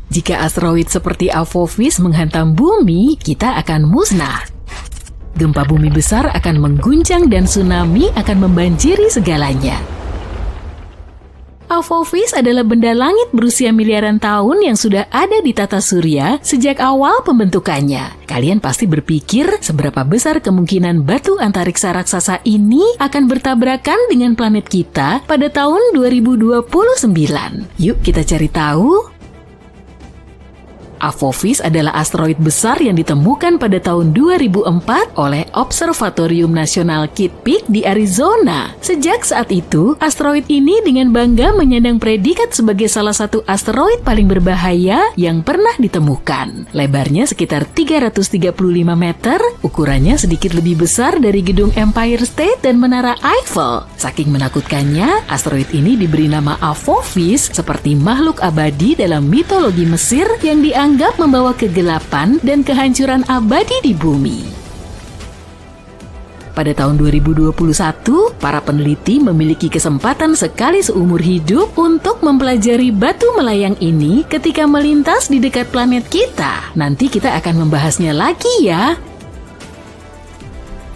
Jika asteroid seperti Apophis menghantam bumi, kita akan musnah. Gempa bumi besar akan mengguncang dan tsunami akan membanjiri segalanya. Apophis adalah benda langit berusia miliaran tahun yang sudah ada di tata surya sejak awal pembentukannya. Kalian pasti berpikir seberapa besar kemungkinan batu antariksa raksasa ini akan bertabrakan dengan planet kita pada tahun 2029. Yuk kita cari tahu. Apophis adalah asteroid besar yang ditemukan pada tahun 2004 oleh Observatorium Nasional Kitt Peak di Arizona. Sejak saat itu, asteroid ini dengan bangga menyandang predikat sebagai salah satu asteroid paling berbahaya yang pernah ditemukan. Lebarnya sekitar 335 meter, ukurannya sedikit lebih besar dari gedung Empire State dan Menara Eiffel. Saking menakutkannya, asteroid ini diberi nama Apophis seperti makhluk abadi dalam mitologi Mesir yang dianggap membawa kegelapan dan kehancuran abadi di bumi. Pada tahun 2021, para peneliti memiliki kesempatan sekali seumur hidup untuk mempelajari batu melayang ini ketika melintas di dekat planet kita. Nanti kita akan membahasnya lagi ya.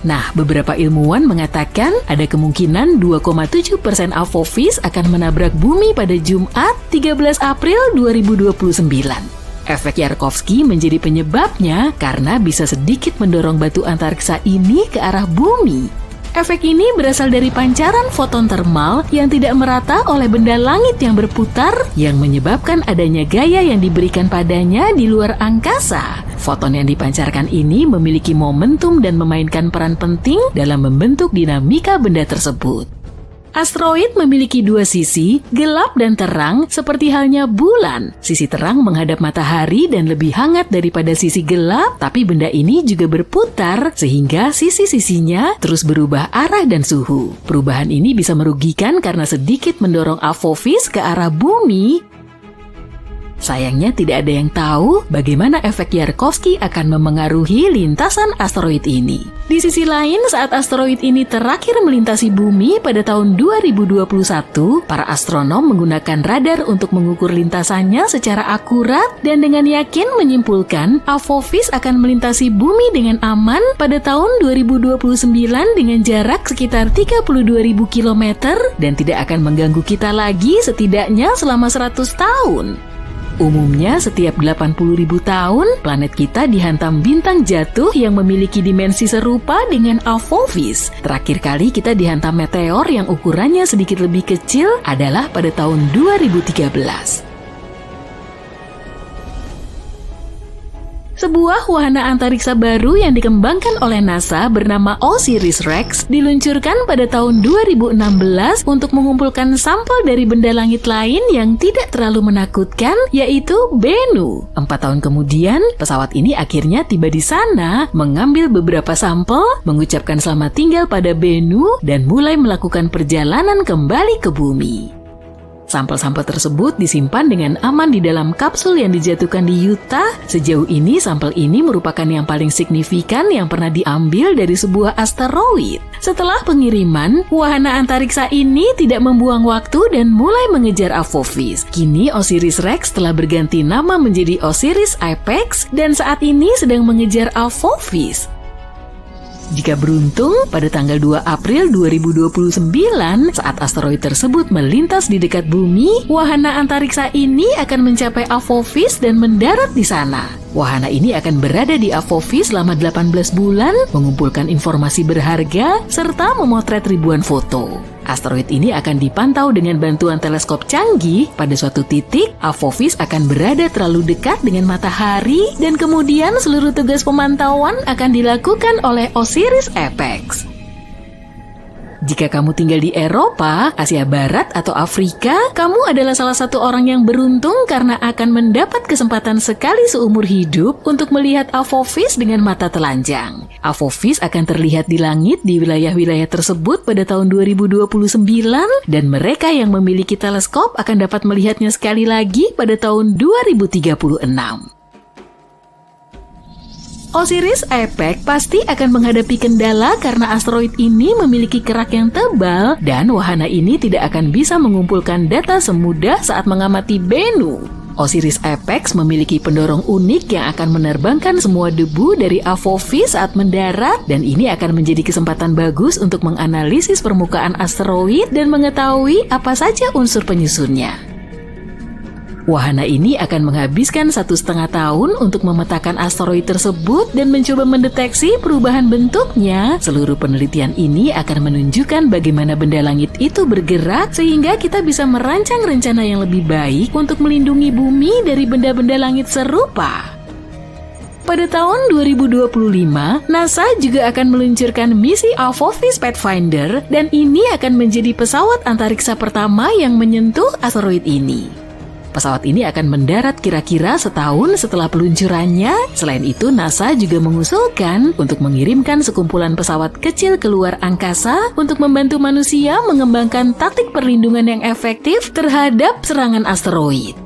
Nah, beberapa ilmuwan mengatakan ada kemungkinan 2,7% Apophis akan menabrak bumi pada Jumat 13 April 2029. Efek Yarkovsky menjadi penyebabnya karena bisa sedikit mendorong batu antariksa ini ke arah bumi. Efek ini berasal dari pancaran foton termal yang tidak merata oleh benda langit yang berputar yang menyebabkan adanya gaya yang diberikan padanya di luar angkasa. Foton yang dipancarkan ini memiliki momentum dan memainkan peran penting dalam membentuk dinamika benda tersebut. Asteroid memiliki dua sisi, gelap dan terang, seperti halnya bulan. Sisi terang menghadap matahari dan lebih hangat daripada sisi gelap, tapi benda ini juga berputar, sehingga sisi-sisinya terus berubah arah dan suhu. Perubahan ini bisa merugikan karena sedikit mendorong Apophis ke arah bumi. Sayangnya tidak ada yang tahu bagaimana efek Yarkovsky akan memengaruhi lintasan asteroid ini. Di sisi lain, saat asteroid ini terakhir melintasi bumi pada tahun 2021, para astronom menggunakan radar untuk mengukur lintasannya secara akurat dan dengan yakin menyimpulkan Apophis akan melintasi bumi dengan aman pada tahun 2029 dengan jarak sekitar 32.000 km dan tidak akan mengganggu kita lagi setidaknya selama 100 tahun. Umumnya, setiap 80.000 tahun, planet kita dihantam bintang jatuh yang memiliki dimensi serupa dengan Apophis. Terakhir kali kita dihantam meteor yang ukurannya sedikit lebih kecil adalah pada tahun 2013. Sebuah wahana antariksa baru yang dikembangkan oleh NASA bernama OSIRIS-REx diluncurkan pada tahun 2016 untuk mengumpulkan sampel dari benda langit lain yang tidak terlalu menakutkan, yaitu Bennu. 4 tahun kemudian, pesawat ini akhirnya tiba di sana, mengambil beberapa sampel, mengucapkan selamat tinggal pada Bennu, dan mulai melakukan perjalanan kembali ke bumi. Sampel-sampel tersebut disimpan dengan aman di dalam kapsul yang dijatuhkan di Utah. Sejauh ini, sampel ini merupakan yang paling signifikan yang pernah diambil dari sebuah asteroid. Setelah pengiriman, wahana antariksa ini tidak membuang waktu dan mulai mengejar Apophis. Kini OSIRIS-REx telah berganti nama menjadi OSIRIS-APEX dan saat ini sedang mengejar Apophis. Jika beruntung, pada tanggal 2 April 2029, saat asteroid tersebut melintas di dekat bumi, wahana antariksa ini akan mencapai Apophis dan mendarat di sana. Wahana ini akan berada di Apophis selama 18 bulan, mengumpulkan informasi berharga, serta memotret ribuan foto. Asteroid ini akan dipantau dengan bantuan teleskop canggih. Pada suatu titik, Apophis akan berada terlalu dekat dengan matahari dan kemudian seluruh tugas pemantauan akan dilakukan oleh OSIRIS-APEX. Jika kamu tinggal di Eropa, Asia Barat, atau Afrika, kamu adalah salah satu orang yang beruntung karena akan mendapat kesempatan sekali seumur hidup untuk melihat Apophis dengan mata telanjang. Apophis akan terlihat di langit di wilayah-wilayah tersebut pada tahun 2029 dan mereka yang memiliki teleskop akan dapat melihatnya sekali lagi pada tahun 2036. OSIRIS-APEX pasti akan menghadapi kendala karena asteroid ini memiliki kerak yang tebal dan wahana ini tidak akan bisa mengumpulkan data semudah saat mengamati Bennu. Osiris Apex memiliki pendorong unik yang akan menerbangkan semua debu dari Apophis saat mendarat, dan ini akan menjadi kesempatan bagus untuk menganalisis permukaan asteroid dan mengetahui apa saja unsur penyusunnya. Wahana ini akan menghabiskan 1,5 tahun untuk memetakan asteroid tersebut dan mencoba mendeteksi perubahan bentuknya. Seluruh penelitian ini akan menunjukkan bagaimana benda langit itu bergerak sehingga kita bisa merancang rencana yang lebih baik untuk melindungi bumi dari benda-benda langit serupa. Pada tahun 2025, NASA juga akan meluncurkan misi Apophis Pathfinder, dan ini akan menjadi pesawat antariksa pertama yang menyentuh asteroid ini. Pesawat ini akan mendarat kira-kira setahun setelah peluncurannya. Selain itu, NASA juga mengusulkan untuk mengirimkan sekumpulan pesawat kecil keluar angkasa untuk membantu manusia mengembangkan taktik perlindungan yang efektif terhadap serangan asteroid.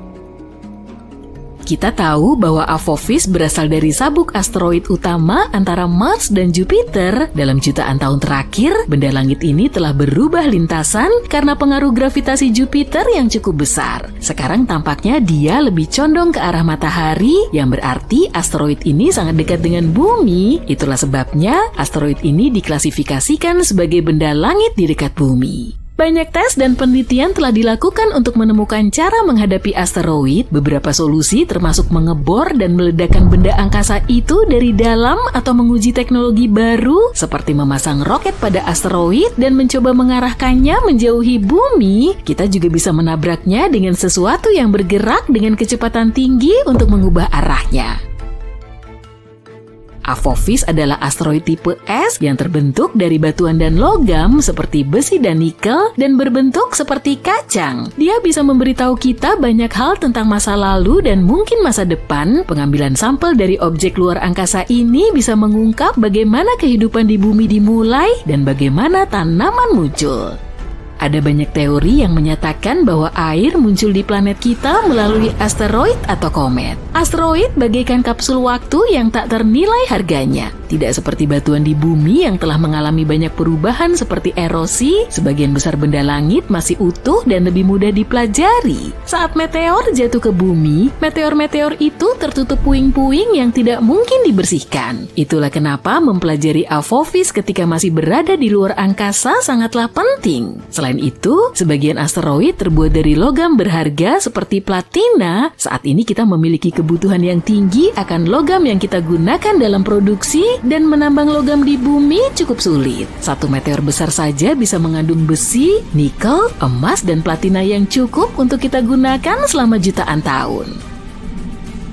Kita tahu bahwa Apophis berasal dari sabuk asteroid utama antara Mars dan Jupiter. Dalam jutaan tahun terakhir, benda langit ini telah berubah lintasan karena pengaruh gravitasi Jupiter yang cukup besar. Sekarang tampaknya dia lebih condong ke arah matahari, yang berarti asteroid ini sangat dekat dengan bumi. Itulah sebabnya asteroid ini diklasifikasikan sebagai benda langit di dekat bumi. Banyak tes dan penelitian telah dilakukan untuk menemukan cara menghadapi asteroid. Beberapa solusi termasuk mengebor dan meledakkan benda angkasa itu dari dalam atau menguji teknologi baru seperti memasang roket pada asteroid dan mencoba mengarahkannya menjauhi bumi. Kita juga bisa menabraknya dengan sesuatu yang bergerak dengan kecepatan tinggi untuk mengubah arahnya. Apophis adalah asteroid tipe S yang terbentuk dari batuan dan logam seperti besi dan nikel dan berbentuk seperti kacang. Dia bisa memberitahu kita banyak hal tentang masa lalu dan mungkin masa depan. Pengambilan sampel dari objek luar angkasa ini bisa mengungkap bagaimana kehidupan di bumi dimulai dan bagaimana tanaman muncul. Ada banyak teori yang menyatakan bahwa air muncul di planet kita melalui asteroid atau komet. Asteroid bagaikan kapsul waktu yang tak ternilai harganya. Tidak seperti batuan di bumi yang telah mengalami banyak perubahan seperti erosi, sebagian besar benda langit masih utuh dan lebih mudah dipelajari. Saat meteor jatuh ke bumi, meteor-meteor itu tertutup puing-puing yang tidak mungkin dibersihkan. Itulah kenapa mempelajari Apophis ketika masih berada di luar angkasa sangatlah penting. Selain itu, sebagian asteroid terbuat dari logam berharga seperti platina. Saat ini kita memiliki kebutuhan yang tinggi akan logam yang kita gunakan dalam produksi, dan menambang logam di bumi cukup sulit. Satu meteor besar saja bisa mengandung besi, nikel, emas, dan platina yang cukup untuk kita gunakan selama jutaan tahun.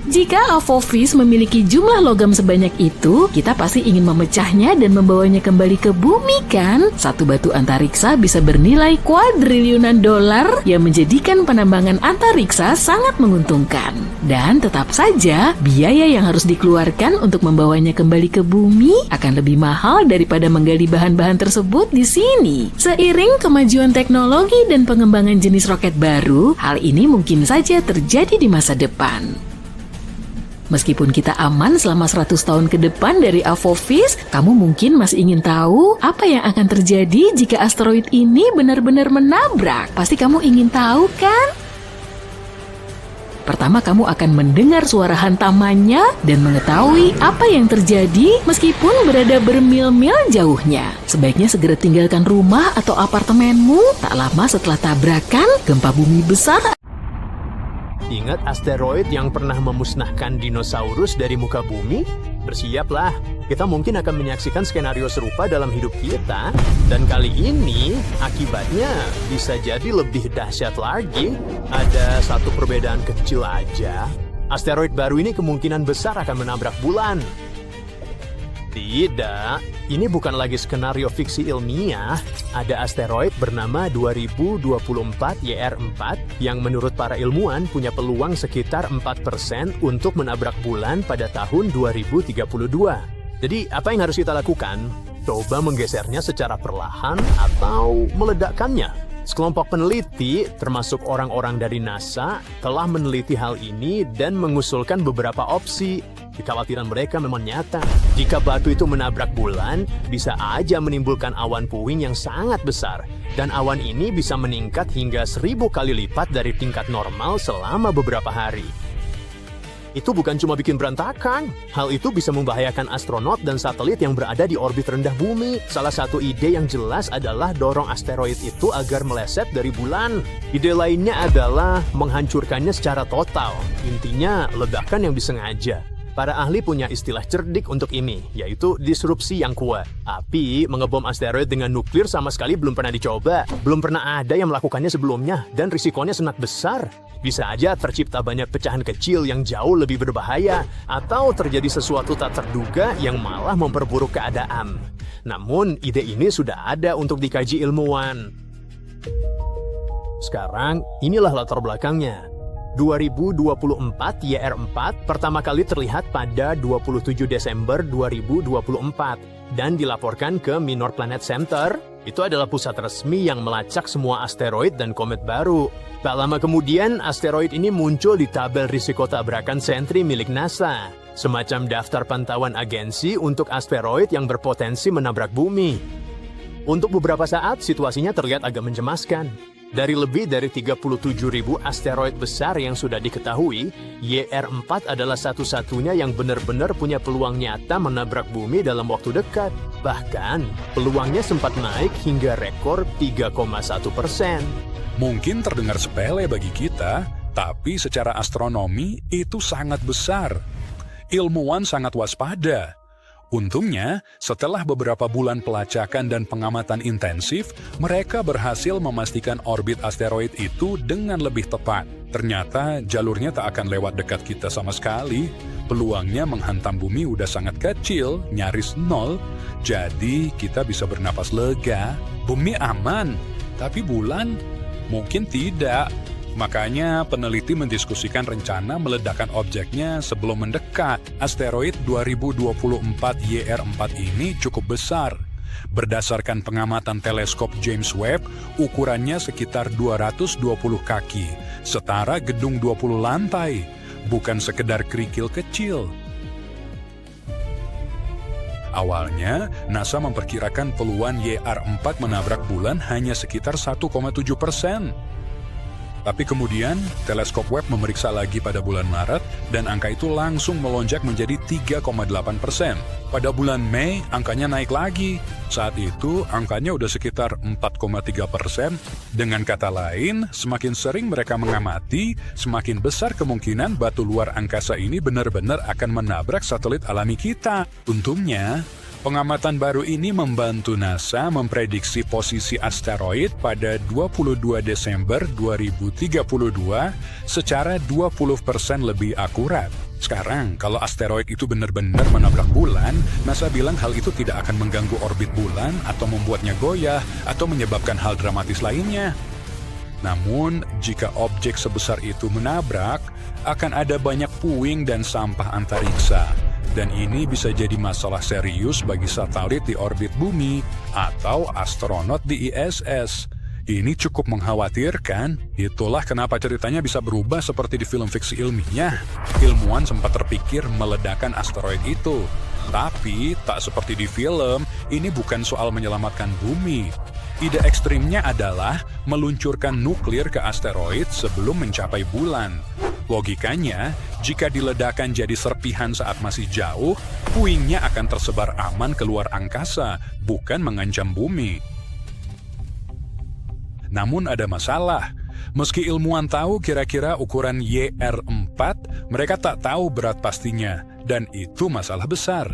Jika Apophis memiliki jumlah logam sebanyak itu, kita pasti ingin memecahnya dan membawanya kembali ke bumi, kan? Satu batu antariksa bisa bernilai kuadriliunan dolar yang menjadikan penambangan antariksa sangat menguntungkan. Dan tetap saja, biaya yang harus dikeluarkan untuk membawanya kembali ke bumi akan lebih mahal daripada menggali bahan-bahan tersebut di sini. Seiring kemajuan teknologi dan pengembangan jenis roket baru, hal ini mungkin saja terjadi di masa depan. Meskipun kita aman selama 100 tahun ke depan dari Apophis, kamu mungkin masih ingin tahu apa yang akan terjadi jika asteroid ini benar-benar menabrak. Pasti kamu ingin tahu, kan? Pertama, kamu akan mendengar suara hantamannya dan mengetahui apa yang terjadi meskipun berada bermil-mil jauhnya. Sebaiknya segera tinggalkan rumah atau apartemenmu. Tak lama setelah tabrakan, gempa bumi besar. Ingat asteroid yang pernah memusnahkan dinosaurus dari muka bumi? Bersiaplah, kita mungkin akan menyaksikan skenario serupa dalam hidup kita. Dan kali ini, akibatnya bisa jadi lebih dahsyat lagi. Ada satu perbedaan kecil aja. Asteroid baru ini kemungkinan besar akan menabrak bulan. Tidak, ini bukan lagi skenario fiksi ilmiah. Ada asteroid bernama 2024 YR4 yang menurut para ilmuwan punya peluang sekitar 4% untuk menabrak bulan pada tahun 2032. Jadi, apa yang harus kita lakukan? Coba menggesernya secara perlahan atau meledakkannya. Sekelompok peneliti, termasuk orang-orang dari NASA, telah meneliti hal ini dan mengusulkan beberapa opsi. Kekhawatiran mereka memang nyata. Jika batu itu menabrak bulan, bisa aja menimbulkan awan puing yang sangat besar. Dan awan ini bisa meningkat hingga 1000 kali lipat dari tingkat normal selama beberapa hari. Itu bukan cuma bikin berantakan. Hal itu bisa membahayakan astronot dan satelit yang berada di orbit rendah bumi. Salah satu ide yang jelas adalah dorong asteroid itu agar meleset dari bulan. Ide lainnya adalah menghancurkannya secara total. Intinya, ledakan yang disengaja. Para ahli punya istilah cerdik untuk ini, yaitu disrupsi yang kuat. Api mengebom asteroid dengan nuklir sama sekali belum pernah dicoba. Belum pernah ada yang melakukannya sebelumnya, dan risikonya sangat besar. Bisa aja tercipta banyak pecahan kecil yang jauh lebih berbahaya, atau terjadi sesuatu tak terduga yang malah memperburuk keadaan. Namun, ide ini sudah ada untuk dikaji ilmuwan. Sekarang, inilah latar belakangnya. 2024 YR4 pertama kali terlihat pada 27 Desember 2024 dan dilaporkan ke Minor Planet Center. Itu adalah pusat resmi yang melacak semua asteroid dan komet baru. Tak lama kemudian, asteroid ini muncul di tabel risiko tabrakan Sentry milik NASA, semacam daftar pantauan agensi untuk asteroid yang berpotensi menabrak bumi. Untuk beberapa saat, situasinya terlihat agak mencemaskan. Dari lebih dari 37.000 asteroid besar yang sudah diketahui, YR4 adalah satu-satunya yang benar-benar punya peluang nyata menabrak bumi dalam waktu dekat. Bahkan, peluangnya sempat naik hingga rekor 3,1%. Mungkin terdengar sepele bagi kita, tapi secara astronomi itu sangat besar. Ilmuwan sangat waspada. Untungnya, setelah beberapa bulan pelacakan dan pengamatan intensif, mereka berhasil memastikan orbit asteroid itu dengan lebih tepat. Ternyata jalurnya tak akan lewat dekat kita sama sekali. Peluangnya menghantam bumi udah sangat kecil, nyaris nol. Jadi kita bisa bernapas lega. Bumi aman, tapi bulan mungkin tidak. Makanya peneliti mendiskusikan rencana meledakkan objeknya sebelum mendekat. Asteroid 2024 YR4 ini cukup besar. Berdasarkan pengamatan teleskop James Webb, ukurannya sekitar 220 kaki, setara gedung 20 lantai, bukan sekedar kerikil kecil. Awalnya, NASA memperkirakan peluang YR4 menabrak bulan hanya sekitar 1,7%. Tapi kemudian, teleskop Webb memeriksa lagi pada bulan Maret, dan angka itu langsung melonjak menjadi 3,8%. Pada bulan Mei, angkanya naik lagi. Saat itu, angkanya udah sekitar 4,3%. Dengan kata lain, semakin sering mereka mengamati, semakin besar kemungkinan batu luar angkasa ini benar-benar akan menabrak satelit alami kita. Untungnya, pengamatan baru ini membantu NASA memprediksi posisi asteroid pada 22 Desember 2032 secara 20% lebih akurat. Sekarang, kalau asteroid itu benar-benar menabrak bulan, NASA bilang hal itu tidak akan mengganggu orbit bulan atau membuatnya goyah atau menyebabkan hal dramatis lainnya. Namun, jika objek sebesar itu menabrak, akan ada banyak puing dan sampah antariksa. Dan ini bisa jadi masalah serius bagi satelit di orbit bumi atau astronot di ISS. Ini cukup mengkhawatirkan. Itulah kenapa ceritanya bisa berubah seperti di film fiksi ilmiah. Ilmuwan sempat terpikir meledakkan asteroid itu. Tapi, tak seperti di film, ini bukan soal menyelamatkan bumi. Ide ekstrimnya adalah meluncurkan nuklir ke asteroid sebelum mencapai bulan. Logikanya, jika diledakkan jadi serpihan saat masih jauh, puingnya akan tersebar aman keluar angkasa, bukan mengancam bumi. Namun ada masalah. Meski ilmuwan tahu kira-kira ukuran YR4, mereka tak tahu berat pastinya, dan itu masalah besar.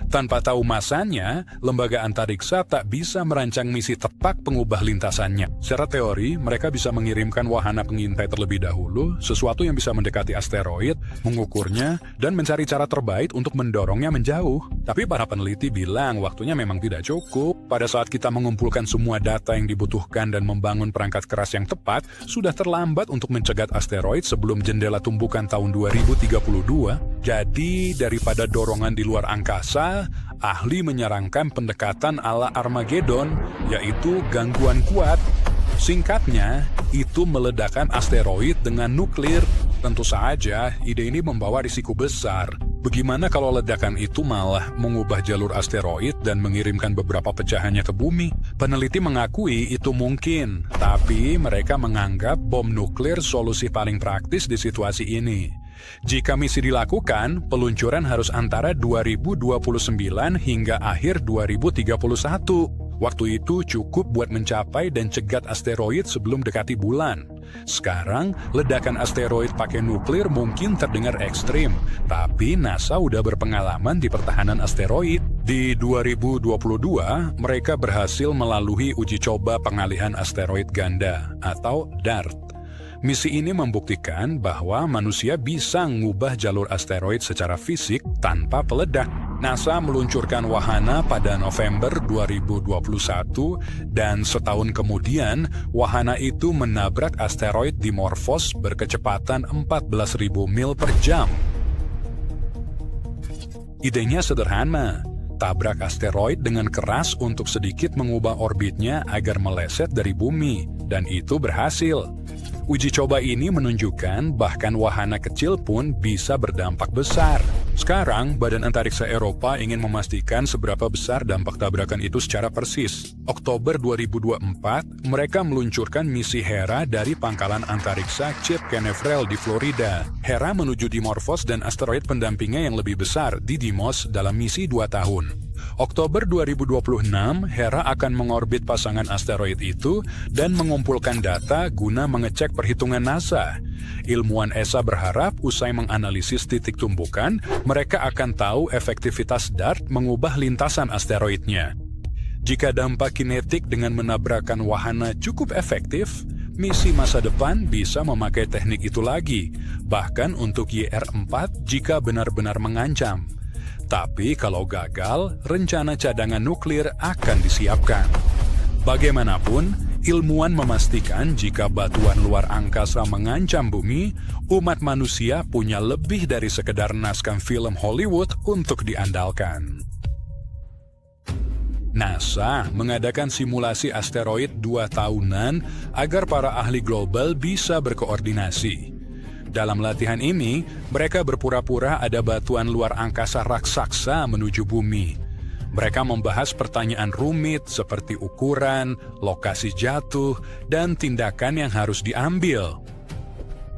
Tanpa tahu masanya, lembaga antariksa tak bisa merancang misi tepat pengubah lintasannya. Secara teori, mereka bisa mengirimkan wahana pengintai terlebih dahulu, sesuatu yang bisa mendekati asteroid, mengukurnya, dan mencari cara terbaik untuk mendorongnya menjauh. Tapi para peneliti bilang waktunya memang tidak cukup. Pada saat kita mengumpulkan semua data yang dibutuhkan dan membangun perangkat keras yang tepat, sudah terlambat untuk mencegat asteroid sebelum jendela tumbukan tahun 2032. Jadi, daripada dorongan di luar angkasa, ahli menyarankan pendekatan ala Armageddon, yaitu gangguan kuat. Singkatnya, itu meledakkan asteroid dengan nuklir. Tentu saja, ide ini membawa risiko besar. Bagaimana kalau ledakan itu malah mengubah jalur asteroid dan mengirimkan beberapa pecahannya ke bumi? Peneliti mengakui itu mungkin, tapi mereka menganggap bom nuklir solusi paling praktis di situasi ini. Jika misi dilakukan, peluncuran harus antara 2029 hingga akhir 2031. Waktu itu cukup buat mencapai dan cegat asteroid sebelum dekati bulan. Sekarang, ledakan asteroid pakai nuklir mungkin terdengar ekstrim, tapi NASA udah berpengalaman di pertahanan asteroid. Di 2022, mereka berhasil melalui uji coba pengalihan asteroid ganda atau DART. Misi ini membuktikan bahwa manusia bisa mengubah jalur asteroid secara fisik tanpa peledak. NASA meluncurkan wahana pada November 2021 dan setahun kemudian wahana itu menabrak asteroid Dimorphos berkecepatan 14.000 mil per jam. Idenya sederhana, tabrak asteroid dengan keras untuk sedikit mengubah orbitnya agar meleset dari bumi, dan itu berhasil. Uji coba ini menunjukkan bahkan wahana kecil pun bisa berdampak besar. Sekarang, Badan Antariksa Eropa ingin memastikan seberapa besar dampak tabrakan itu secara persis. Oktober 2024, mereka meluncurkan misi Hera dari pangkalan antariksa Cape Canaveral di Florida. Hera menuju Dimorphos dan asteroid pendampingnya yang lebih besar di Dimos dalam misi 2 tahun. Oktober 2026, Hera akan mengorbit pasangan asteroid itu dan mengumpulkan data guna mengecek perhitungan NASA. Ilmuwan ESA berharap usai menganalisis titik tumbukan, mereka akan tahu efektivitas DART mengubah lintasan asteroidnya. Jika dampak kinetik dengan menabrakkan wahana cukup efektif, misi masa depan bisa memakai teknik itu lagi, bahkan untuk YR-4 jika benar-benar mengancam. Tapi kalau gagal, rencana cadangan nuklir akan disiapkan. Bagaimanapun, ilmuwan memastikan jika batuan luar angkasa mengancam bumi, umat manusia punya lebih dari sekedar naskah film Hollywood untuk diandalkan. NASA mengadakan simulasi asteroid 2 tahunan agar para ahli global bisa berkoordinasi. Dalam latihan ini, mereka berpura-pura ada batuan luar angkasa raksasa menuju bumi. Mereka membahas pertanyaan rumit seperti ukuran, lokasi jatuh, dan tindakan yang harus diambil.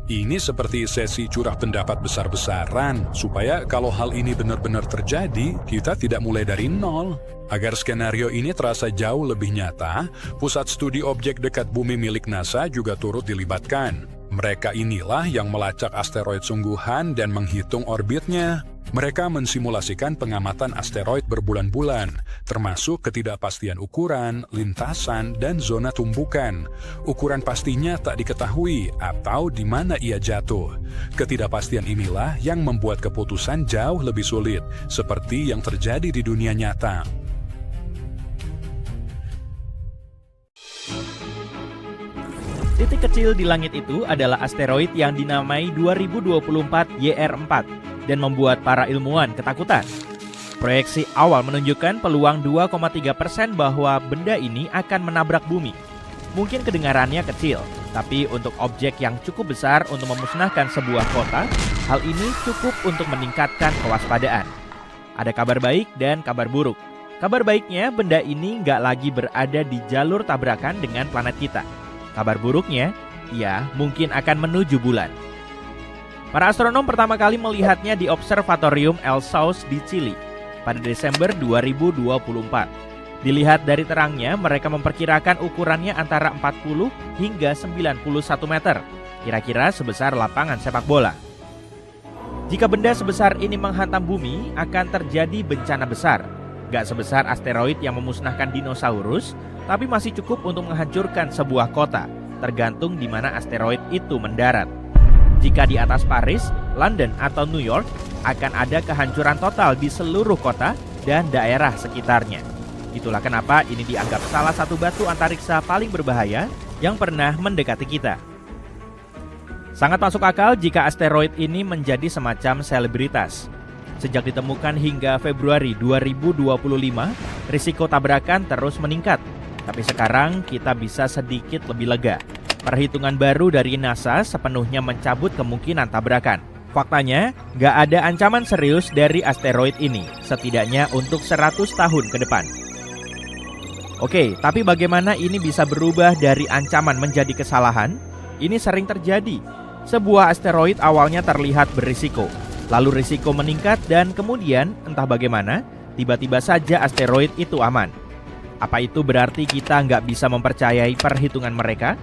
Ini seperti sesi curah pendapat besar-besaran, supaya kalau hal ini benar-benar terjadi, kita tidak mulai dari nol. Agar skenario ini terasa jauh lebih nyata, Pusat Studi Objek Dekat Bumi milik NASA juga turut dilibatkan. Mereka inilah yang melacak asteroid sungguhan dan menghitung orbitnya. Mereka mensimulasikan pengamatan asteroid berbulan-bulan, termasuk ketidakpastian ukuran, lintasan, dan zona tumbukan. Ukuran pastinya tak diketahui atau di mana ia jatuh. Ketidakpastian inilah yang membuat keputusan jauh lebih sulit, seperti yang terjadi di dunia nyata. Titik kecil di langit itu adalah asteroid yang dinamai 2024 YR-4 dan membuat para ilmuwan ketakutan. Proyeksi awal menunjukkan peluang 2,3% bahwa benda ini akan menabrak bumi. Mungkin kedengarannya kecil, tapi untuk objek yang cukup besar untuk memusnahkan sebuah kota, hal ini cukup untuk meningkatkan kewaspadaan. Ada kabar baik dan kabar buruk. Kabar baiknya, benda ini nggak lagi berada di jalur tabrakan dengan planet kita. Kabar buruknya, ia mungkin akan menuju bulan. Para astronom pertama kali melihatnya di Observatorium El Sauz di Chili pada Desember 2024. Dilihat dari terangnya, mereka memperkirakan ukurannya antara 40 hingga 91 meter, kira-kira sebesar lapangan sepak bola. Jika benda sebesar ini menghantam bumi, akan terjadi bencana besar. Gak sebesar asteroid yang memusnahkan dinosaurus, tapi masih cukup untuk menghancurkan sebuah kota, tergantung di mana asteroid itu mendarat. Jika di atas Paris, London, atau New York, akan ada kehancuran total di seluruh kota dan daerah sekitarnya. Itulah kenapa ini dianggap salah satu batu antariksa paling berbahaya yang pernah mendekati kita. Sangat masuk akal jika asteroid ini menjadi semacam selebritas. Sejak ditemukan hingga Februari 2025, risiko tabrakan terus meningkat. Tapi sekarang kita bisa sedikit lebih lega. Perhitungan baru dari NASA sepenuhnya mencabut kemungkinan tabrakan. Faktanya, nggak ada ancaman serius dari asteroid ini, setidaknya untuk 100 tahun ke depan. Oke, tapi bagaimana ini bisa berubah dari ancaman menjadi kesalahan? Ini sering terjadi. Sebuah asteroid awalnya terlihat berisiko, lalu risiko meningkat dan kemudian, entah bagaimana, tiba-tiba saja asteroid itu aman. Apa itu berarti kita nggak bisa mempercayai perhitungan mereka?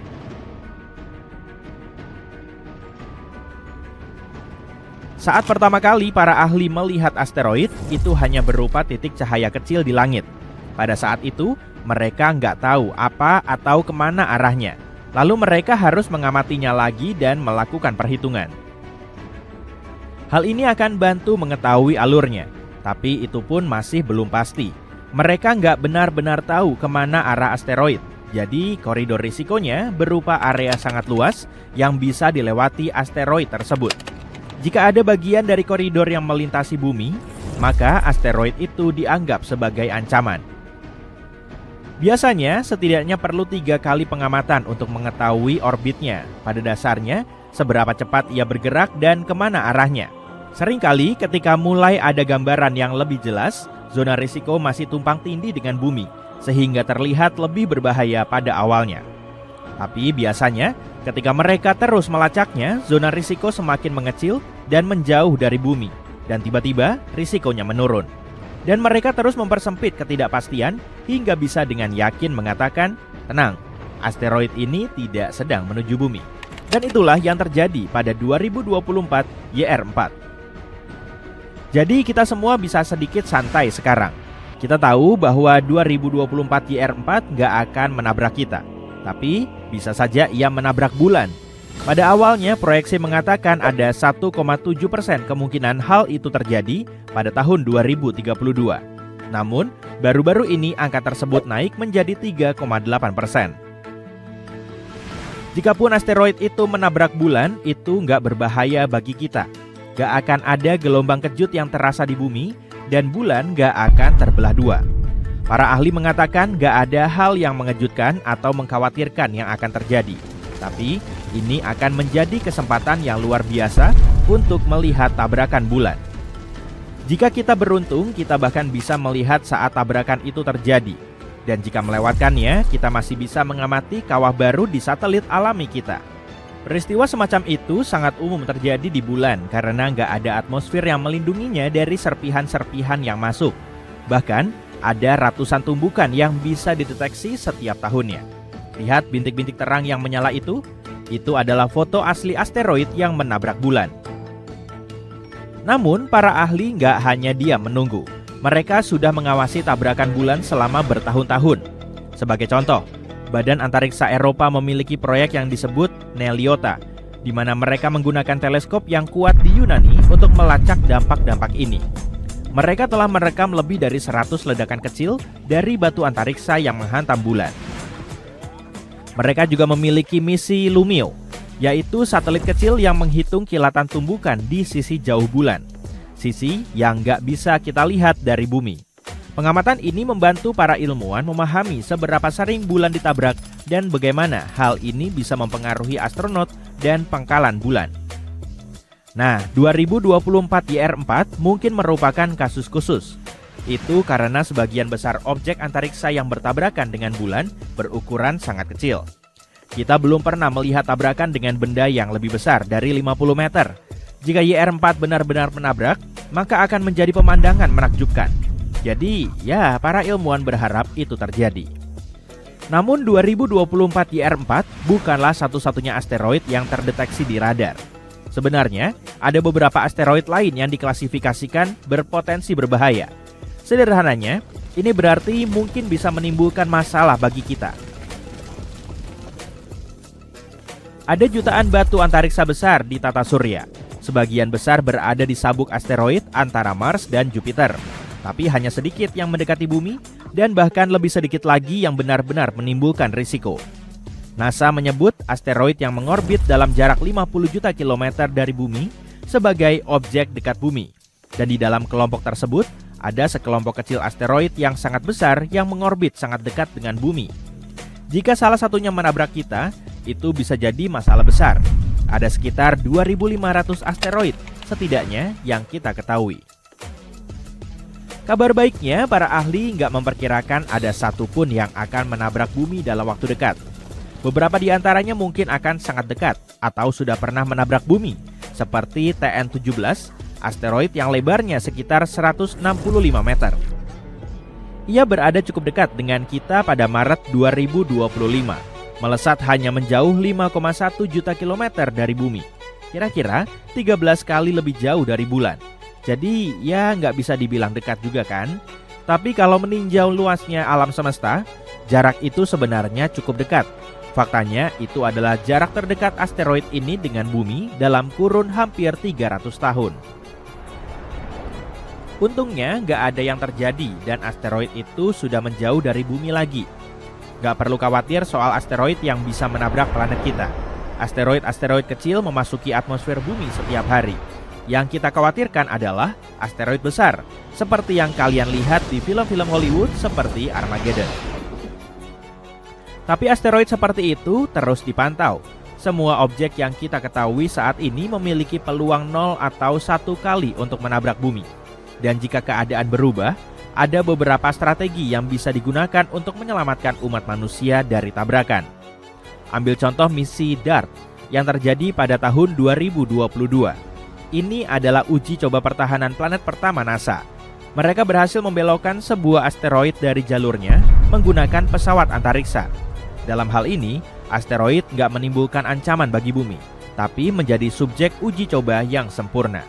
Saat pertama kali para ahli melihat asteroid, itu hanya berupa titik cahaya kecil di langit. Pada saat itu, mereka nggak tahu apa atau kemana arahnya. Lalu mereka harus mengamatinya lagi dan melakukan perhitungan. Hal ini akan bantu mengetahui alurnya, tapi itu pun masih belum pasti. Mereka nggak benar-benar tahu kemana arah asteroid. Jadi koridor risikonya berupa area sangat luas yang bisa dilewati asteroid tersebut. Jika ada bagian dari koridor yang melintasi bumi, maka asteroid itu dianggap sebagai ancaman. Biasanya setidaknya perlu 3 kali pengamatan untuk mengetahui orbitnya. Pada dasarnya, seberapa cepat ia bergerak dan kemana arahnya. Seringkali ketika mulai ada gambaran yang lebih jelas, zona risiko masih tumpang tindih dengan bumi, sehingga terlihat lebih berbahaya pada awalnya. Tapi biasanya, ketika mereka terus melacaknya, zona risiko semakin mengecil dan menjauh dari bumi, dan tiba-tiba risikonya menurun. Dan mereka terus mempersempit ketidakpastian hingga bisa dengan yakin mengatakan, tenang, asteroid ini tidak sedang menuju bumi. Dan itulah yang terjadi pada 2024 YR4. Jadi kita semua bisa sedikit santai sekarang. Kita tahu bahwa 2024 YR4 nggak akan menabrak kita. Tapi bisa saja ia menabrak bulan. Pada awalnya proyeksi mengatakan ada 1,7% kemungkinan hal itu terjadi pada tahun 2032. Namun, baru-baru ini angka tersebut naik menjadi 3,8%. Jikapun asteroid itu menabrak bulan, itu nggak berbahaya bagi kita. Nggak akan ada gelombang kejut yang terasa di bumi, dan bulan nggak akan terbelah dua. Para ahli mengatakan nggak ada hal yang mengejutkan atau mengkhawatirkan yang akan terjadi. Tapi, ini akan menjadi kesempatan yang luar biasa untuk melihat tabrakan bulan. Jika kita beruntung, kita bahkan bisa melihat saat tabrakan itu terjadi. Dan jika melewatkannya, kita masih bisa mengamati kawah baru di satelit alami kita. Peristiwa semacam itu sangat umum terjadi di bulan karena nggak ada atmosfer yang melindunginya dari serpihan-serpihan yang masuk. Bahkan, ada ratusan tumbukan yang bisa dideteksi setiap tahunnya. Lihat bintik-bintik terang yang menyala itu adalah foto asli asteroid yang menabrak bulan. Namun, para ahli nggak hanya diam menunggu. Mereka sudah mengawasi tabrakan bulan selama bertahun-tahun. Sebagai contoh, Badan Antariksa Eropa memiliki proyek yang disebut Neliota, di mana mereka menggunakan teleskop yang kuat di Yunani untuk melacak dampak-dampak ini. Mereka telah merekam lebih dari 100 ledakan kecil dari batu antariksa yang menghantam bulan. Mereka juga memiliki misi Lumio, yaitu satelit kecil yang menghitung kilatan tumbukan di sisi jauh bulan. Sisi yang nggak bisa kita lihat dari bumi. Pengamatan ini membantu para ilmuwan memahami seberapa sering bulan ditabrak dan bagaimana hal ini bisa mempengaruhi astronot dan pangkalan bulan. Nah, 2024 YR4 mungkin merupakan kasus khusus. Itu karena sebagian besar objek antariksa yang bertabrakan dengan bulan berukuran sangat kecil. Kita belum pernah melihat tabrakan dengan benda yang lebih besar dari 50 meter. Jika YR4 benar-benar menabrak, maka akan menjadi pemandangan menakjubkan. Jadi, ya para ilmuwan berharap itu terjadi. Namun 2024 YR4 bukanlah satu-satunya asteroid yang terdeteksi di radar. Sebenarnya, ada beberapa asteroid lain yang diklasifikasikan berpotensi berbahaya. Sederhananya, ini berarti mungkin bisa menimbulkan masalah bagi kita. Ada jutaan batu antariksa besar di tata surya. Sebagian besar berada di sabuk asteroid antara Mars dan Jupiter. Tapi hanya sedikit yang mendekati bumi dan bahkan lebih sedikit lagi yang benar-benar menimbulkan risiko. NASA menyebut asteroid yang mengorbit dalam jarak 50 juta kilometer dari bumi sebagai objek dekat bumi. Dan di dalam kelompok tersebut, ada sekelompok kecil asteroid yang sangat besar yang mengorbit sangat dekat dengan bumi. Jika salah satunya menabrak kita, itu bisa jadi masalah besar. Ada sekitar 2.500 asteroid setidaknya yang kita ketahui. Kabar baiknya, para ahli nggak memperkirakan ada satupun yang akan menabrak bumi dalam waktu dekat. Beberapa di antaranya mungkin akan sangat dekat atau sudah pernah menabrak bumi, seperti TN-17, asteroid yang lebarnya sekitar 165 meter. Ia berada cukup dekat dengan kita pada Maret 2025, melesat hanya menjauh 5,1 juta kilometer dari bumi. Kira-kira 13 kali lebih jauh dari bulan. Jadi ya nggak bisa dibilang dekat juga kan? Tapi kalau meninjau luasnya alam semesta, jarak itu sebenarnya cukup dekat. Faktanya itu adalah jarak terdekat asteroid ini dengan bumi dalam kurun hampir 300 tahun. Untungnya nggak ada yang terjadi dan asteroid itu sudah menjauh dari bumi lagi. Nggak perlu khawatir soal asteroid yang bisa menabrak planet kita. Asteroid-asteroid kecil memasuki atmosfer bumi setiap hari. Yang kita khawatirkan adalah asteroid besar, seperti yang kalian lihat di film-film Hollywood seperti Armageddon. Tapi asteroid seperti itu terus dipantau. Semua objek yang kita ketahui saat ini memiliki peluang 0 atau 1 kali untuk menabrak bumi. Dan jika keadaan berubah, ada beberapa strategi yang bisa digunakan untuk menyelamatkan umat manusia dari tabrakan. Ambil contoh misi DART yang terjadi pada tahun 2022. Ini adalah uji coba pertahanan planet pertama NASA. Mereka berhasil membelokkan sebuah asteroid dari jalurnya menggunakan pesawat antariksa. Dalam hal ini, asteroid nggak menimbulkan ancaman bagi bumi, tapi menjadi subjek uji coba yang sempurna.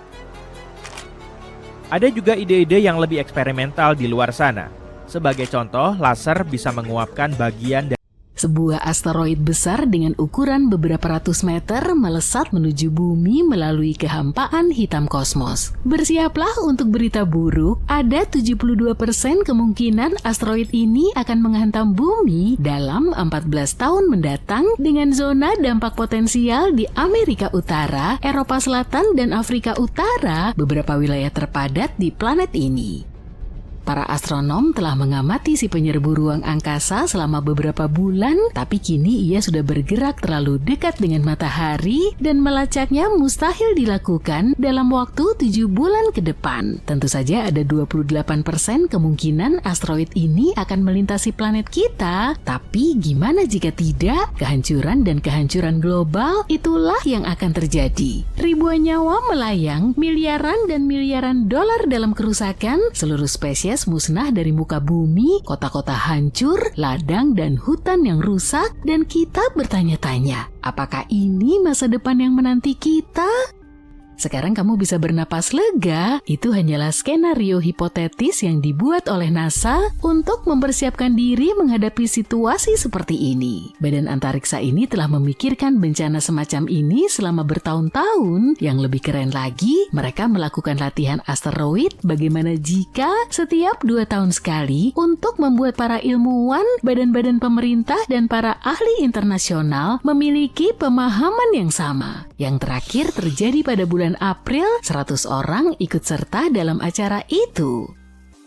Ada juga ide-ide yang lebih eksperimental di luar sana. Sebagai contoh, laser bisa menguapkan bagian dari Sebuah asteroid besar dengan ukuran beberapa ratus meter melesat menuju bumi melalui kehampaan hitam kosmos. Bersiaplah untuk berita buruk, ada 72% kemungkinan asteroid ini akan menghantam bumi dalam 14 tahun mendatang dengan zona dampak potensial di Amerika Utara, Eropa Selatan, dan Afrika Utara, beberapa wilayah terpadat di planet ini. Para astronom telah mengamati si penyerbu ruang angkasa selama beberapa bulan, tapi kini ia sudah bergerak terlalu dekat dengan matahari dan melacaknya mustahil dilakukan dalam waktu 7 bulan ke depan. Tentu saja ada 28% kemungkinan asteroid ini akan melintasi planet kita, tapi gimana jika tidak? Kehancuran dan kehancuran global itulah yang akan terjadi. Ribuan nyawa melayang, miliaran dan miliaran dolar dalam kerusakan, seluruh spesies musnah dari muka bumi, kota-kota hancur, ladang dan hutan yang rusak, dan kita bertanya-tanya, apakah ini masa depan yang menanti kita? Sekarang kamu bisa bernapas lega, itu hanyalah skenario hipotetis yang dibuat oleh NASA untuk mempersiapkan diri menghadapi situasi seperti ini. Badan antariksa ini telah memikirkan bencana semacam ini selama bertahun-tahun. Yang lebih keren lagi, mereka melakukan latihan asteroid bagaimana jika setiap 2 tahun sekali untuk membuat para ilmuwan, badan-badan pemerintah, dan para ahli internasional memiliki pemahaman yang sama. Yang terakhir terjadi pada bulan April, 100 orang ikut serta dalam acara itu.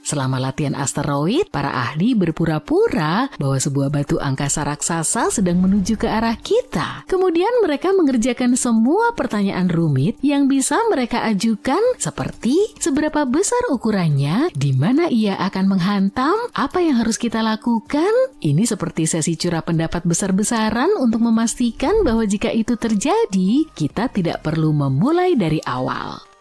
Selama latihan asteroid, para ahli berpura-pura bahwa sebuah batu angkasa raksasa sedang menuju ke arah kita. Kemudian mereka mengerjakan semua pertanyaan rumit yang bisa mereka ajukan, seperti seberapa besar ukurannya, di mana ia akan menghantam, apa yang harus kita lakukan. Ini seperti sesi curah pendapat besar-besaran untuk memastikan bahwa jika itu terjadi, kita tidak perlu memulai dari awal.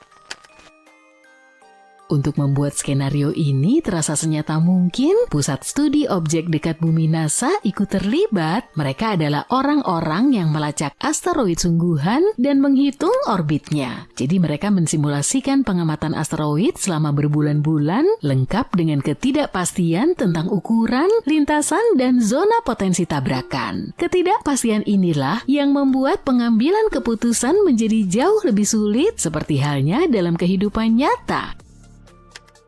Untuk membuat skenario ini terasa senyata mungkin, Pusat Studi Objek Dekat Bumi NASA ikut terlibat. Mereka adalah orang-orang yang melacak asteroid sungguhan dan menghitung orbitnya. Jadi mereka mensimulasikan pengamatan asteroid selama berbulan-bulan, lengkap dengan ketidakpastian tentang ukuran, lintasan, dan zona potensi tabrakan. Ketidakpastian inilah yang membuat pengambilan keputusan menjadi jauh lebih sulit, seperti halnya dalam kehidupan nyata.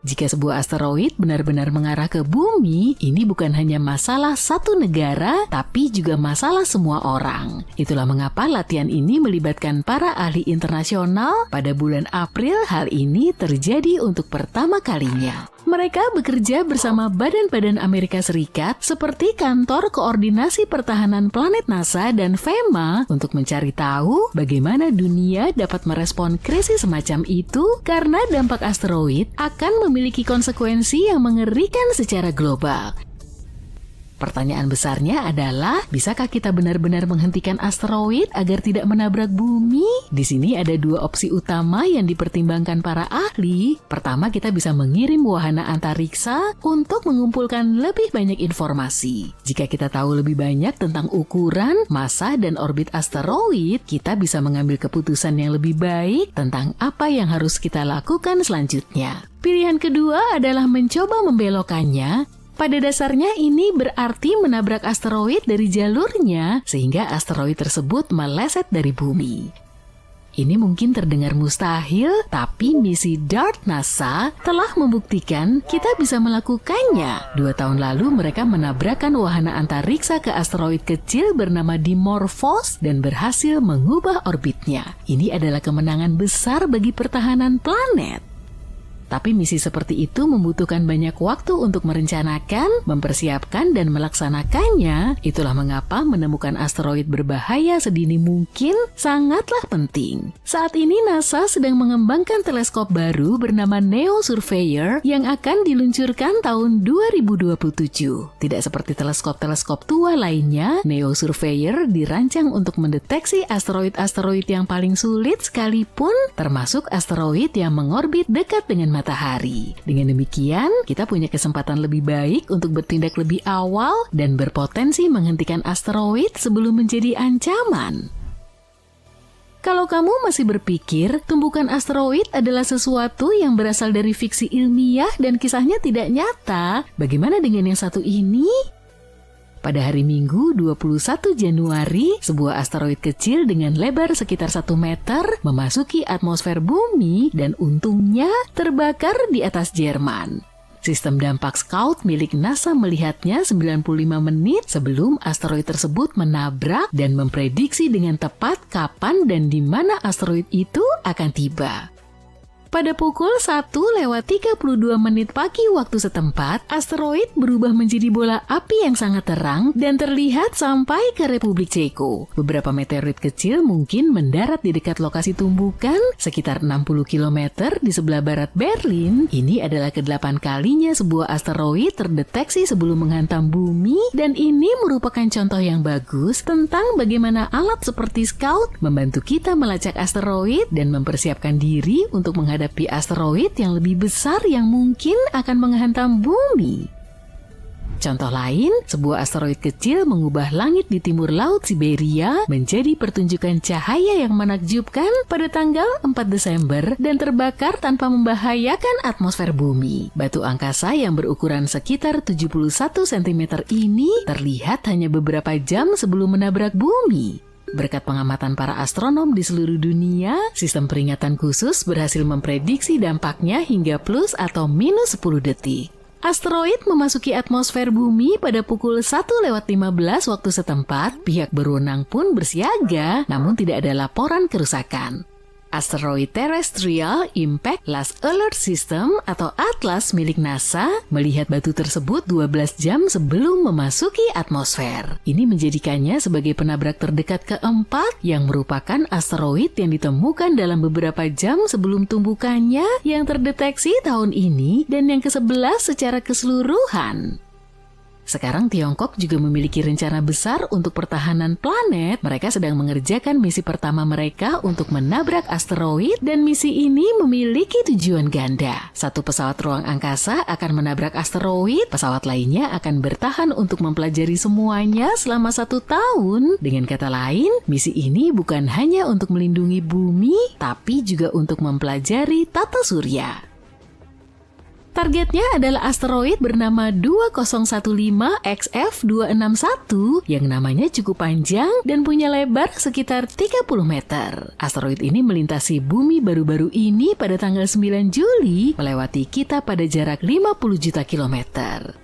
Jika sebuah asteroid benar-benar mengarah ke bumi, ini bukan hanya masalah satu negara, tapi juga masalah semua orang. Itulah mengapa latihan ini melibatkan para ahli internasional. Pada bulan April, hal ini terjadi untuk pertama kalinya. Mereka bekerja bersama badan-badan Amerika Serikat seperti Kantor Koordinasi Pertahanan Planet NASA dan FEMA untuk mencari tahu bagaimana dunia dapat merespon krisis semacam itu karena dampak asteroid akan memiliki konsekuensi yang mengerikan secara global. Pertanyaan besarnya adalah, bisakah kita benar-benar menghentikan asteroid agar tidak menabrak bumi? Di sini ada dua opsi utama yang dipertimbangkan para ahli. Pertama, kita bisa mengirim wahana antariksa untuk mengumpulkan lebih banyak informasi. Jika kita tahu lebih banyak tentang ukuran, massa, dan orbit asteroid, kita bisa mengambil keputusan yang lebih baik tentang apa yang harus kita lakukan selanjutnya. Pilihan kedua adalah mencoba membelokkannya. Pada dasarnya ini berarti menabrak asteroid dari jalurnya sehingga asteroid tersebut meleset dari bumi. Ini mungkin terdengar mustahil, tapi misi DART NASA telah membuktikan kita bisa melakukannya. 2 tahun lalu mereka menabrakkan wahana antariksa ke asteroid kecil bernama Dimorphos dan berhasil mengubah orbitnya. Ini adalah kemenangan besar bagi pertahanan planet. Tapi misi seperti itu membutuhkan banyak waktu untuk merencanakan, mempersiapkan, dan melaksanakannya. Itulah mengapa menemukan asteroid berbahaya sedini mungkin sangatlah penting. Saat ini NASA sedang mengembangkan teleskop baru bernama NEO Surveyor yang akan diluncurkan tahun 2027. Tidak seperti teleskop-teleskop tua lainnya, NEO Surveyor dirancang untuk mendeteksi asteroid-asteroid yang paling sulit sekalipun, termasuk asteroid yang mengorbit dekat dengan matahari. Dengan demikian, kita punya kesempatan lebih baik untuk bertindak lebih awal dan berpotensi menghentikan asteroid sebelum menjadi ancaman. Kalau kamu masih berpikir tumbukan asteroid adalah sesuatu yang berasal dari fiksi ilmiah dan kisahnya tidak nyata, bagaimana dengan yang satu ini? Pada hari Minggu 21 Januari, sebuah asteroid kecil dengan lebar sekitar 1 meter memasuki atmosfer bumi dan untungnya terbakar di atas Jerman. Sistem dampak Scout milik NASA melihatnya 95 menit sebelum asteroid tersebut menabrak dan memprediksi dengan tepat kapan dan di mana asteroid itu akan tiba. Pada pukul 1:32 pagi waktu setempat, asteroid berubah menjadi bola api yang sangat terang dan terlihat sampai ke Republik Ceko. Beberapa meteorit kecil mungkin mendarat di dekat lokasi tumbukan, sekitar 60 km di sebelah barat Berlin. Ini adalah ke-8 kalinya sebuah asteroid terdeteksi sebelum menghantam bumi, dan ini merupakan contoh yang bagus tentang bagaimana alat seperti Scout membantu kita melacak asteroid dan mempersiapkan diri untuk menghadapi asteroid yang lebih besar yang mungkin akan menghantam bumi. Contoh lain, sebuah asteroid kecil mengubah langit di timur Laut Siberia menjadi pertunjukan cahaya yang menakjubkan pada tanggal 4 Desember dan terbakar tanpa membahayakan atmosfer bumi. Batu angkasa yang berukuran sekitar 71 cm ini terlihat hanya beberapa jam sebelum menabrak bumi. Berkat pengamatan para astronom di seluruh dunia, sistem peringatan khusus berhasil memprediksi dampaknya hingga plus atau minus 10 detik. Asteroid memasuki atmosfer bumi pada pukul 1:15 waktu setempat. Pihak berwenang pun bersiaga, namun tidak ada laporan kerusakan. Asteroid Terrestrial Impact Last Alert System atau ATLAS milik NASA melihat batu tersebut 12 jam sebelum memasuki atmosfer. Ini menjadikannya sebagai penabrak terdekat keempat yang merupakan asteroid yang ditemukan dalam beberapa jam sebelum tumbukannya yang terdeteksi tahun ini dan yang ke-11 secara keseluruhan. Sekarang Tiongkok juga memiliki rencana besar untuk pertahanan planet. Mereka sedang mengerjakan misi pertama mereka untuk menabrak asteroid dan misi ini memiliki tujuan ganda. Satu pesawat ruang angkasa akan menabrak asteroid, pesawat lainnya akan bertahan untuk mempelajari semuanya selama 1 tahun. Dengan kata lain, misi ini bukan hanya untuk melindungi bumi, tapi juga untuk mempelajari tata surya. Targetnya adalah asteroid bernama 2015 XF261 yang namanya cukup panjang dan punya lebar sekitar 30 meter. Asteroid ini melintasi bumi baru-baru ini pada tanggal 9 Juli, melewati kita pada jarak 50 juta kilometer.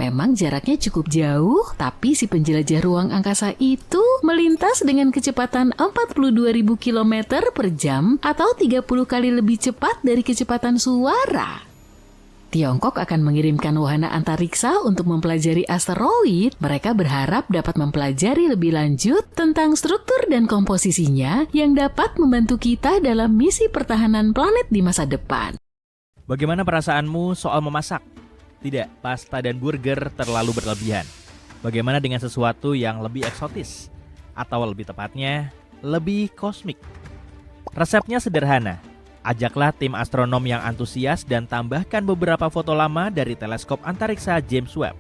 Memang jaraknya cukup jauh, tapi si penjelajah ruang angkasa itu melintas dengan kecepatan 42.000 km per jam atau 30 kali lebih cepat dari kecepatan suara. Tiongkok akan mengirimkan wahana antariksa untuk mempelajari asteroid. Mereka berharap dapat mempelajari lebih lanjut tentang struktur dan komposisinya yang dapat membantu kita dalam misi pertahanan planet di masa depan. Bagaimana perasaanmu soal memasak? Tidak, pasta dan burger terlalu berlebihan. Bagaimana dengan sesuatu yang lebih eksotis? Atau lebih tepatnya, lebih kosmik? Resepnya sederhana. Ajaklah tim astronom yang antusias dan tambahkan beberapa foto lama dari teleskop antariksa James Webb.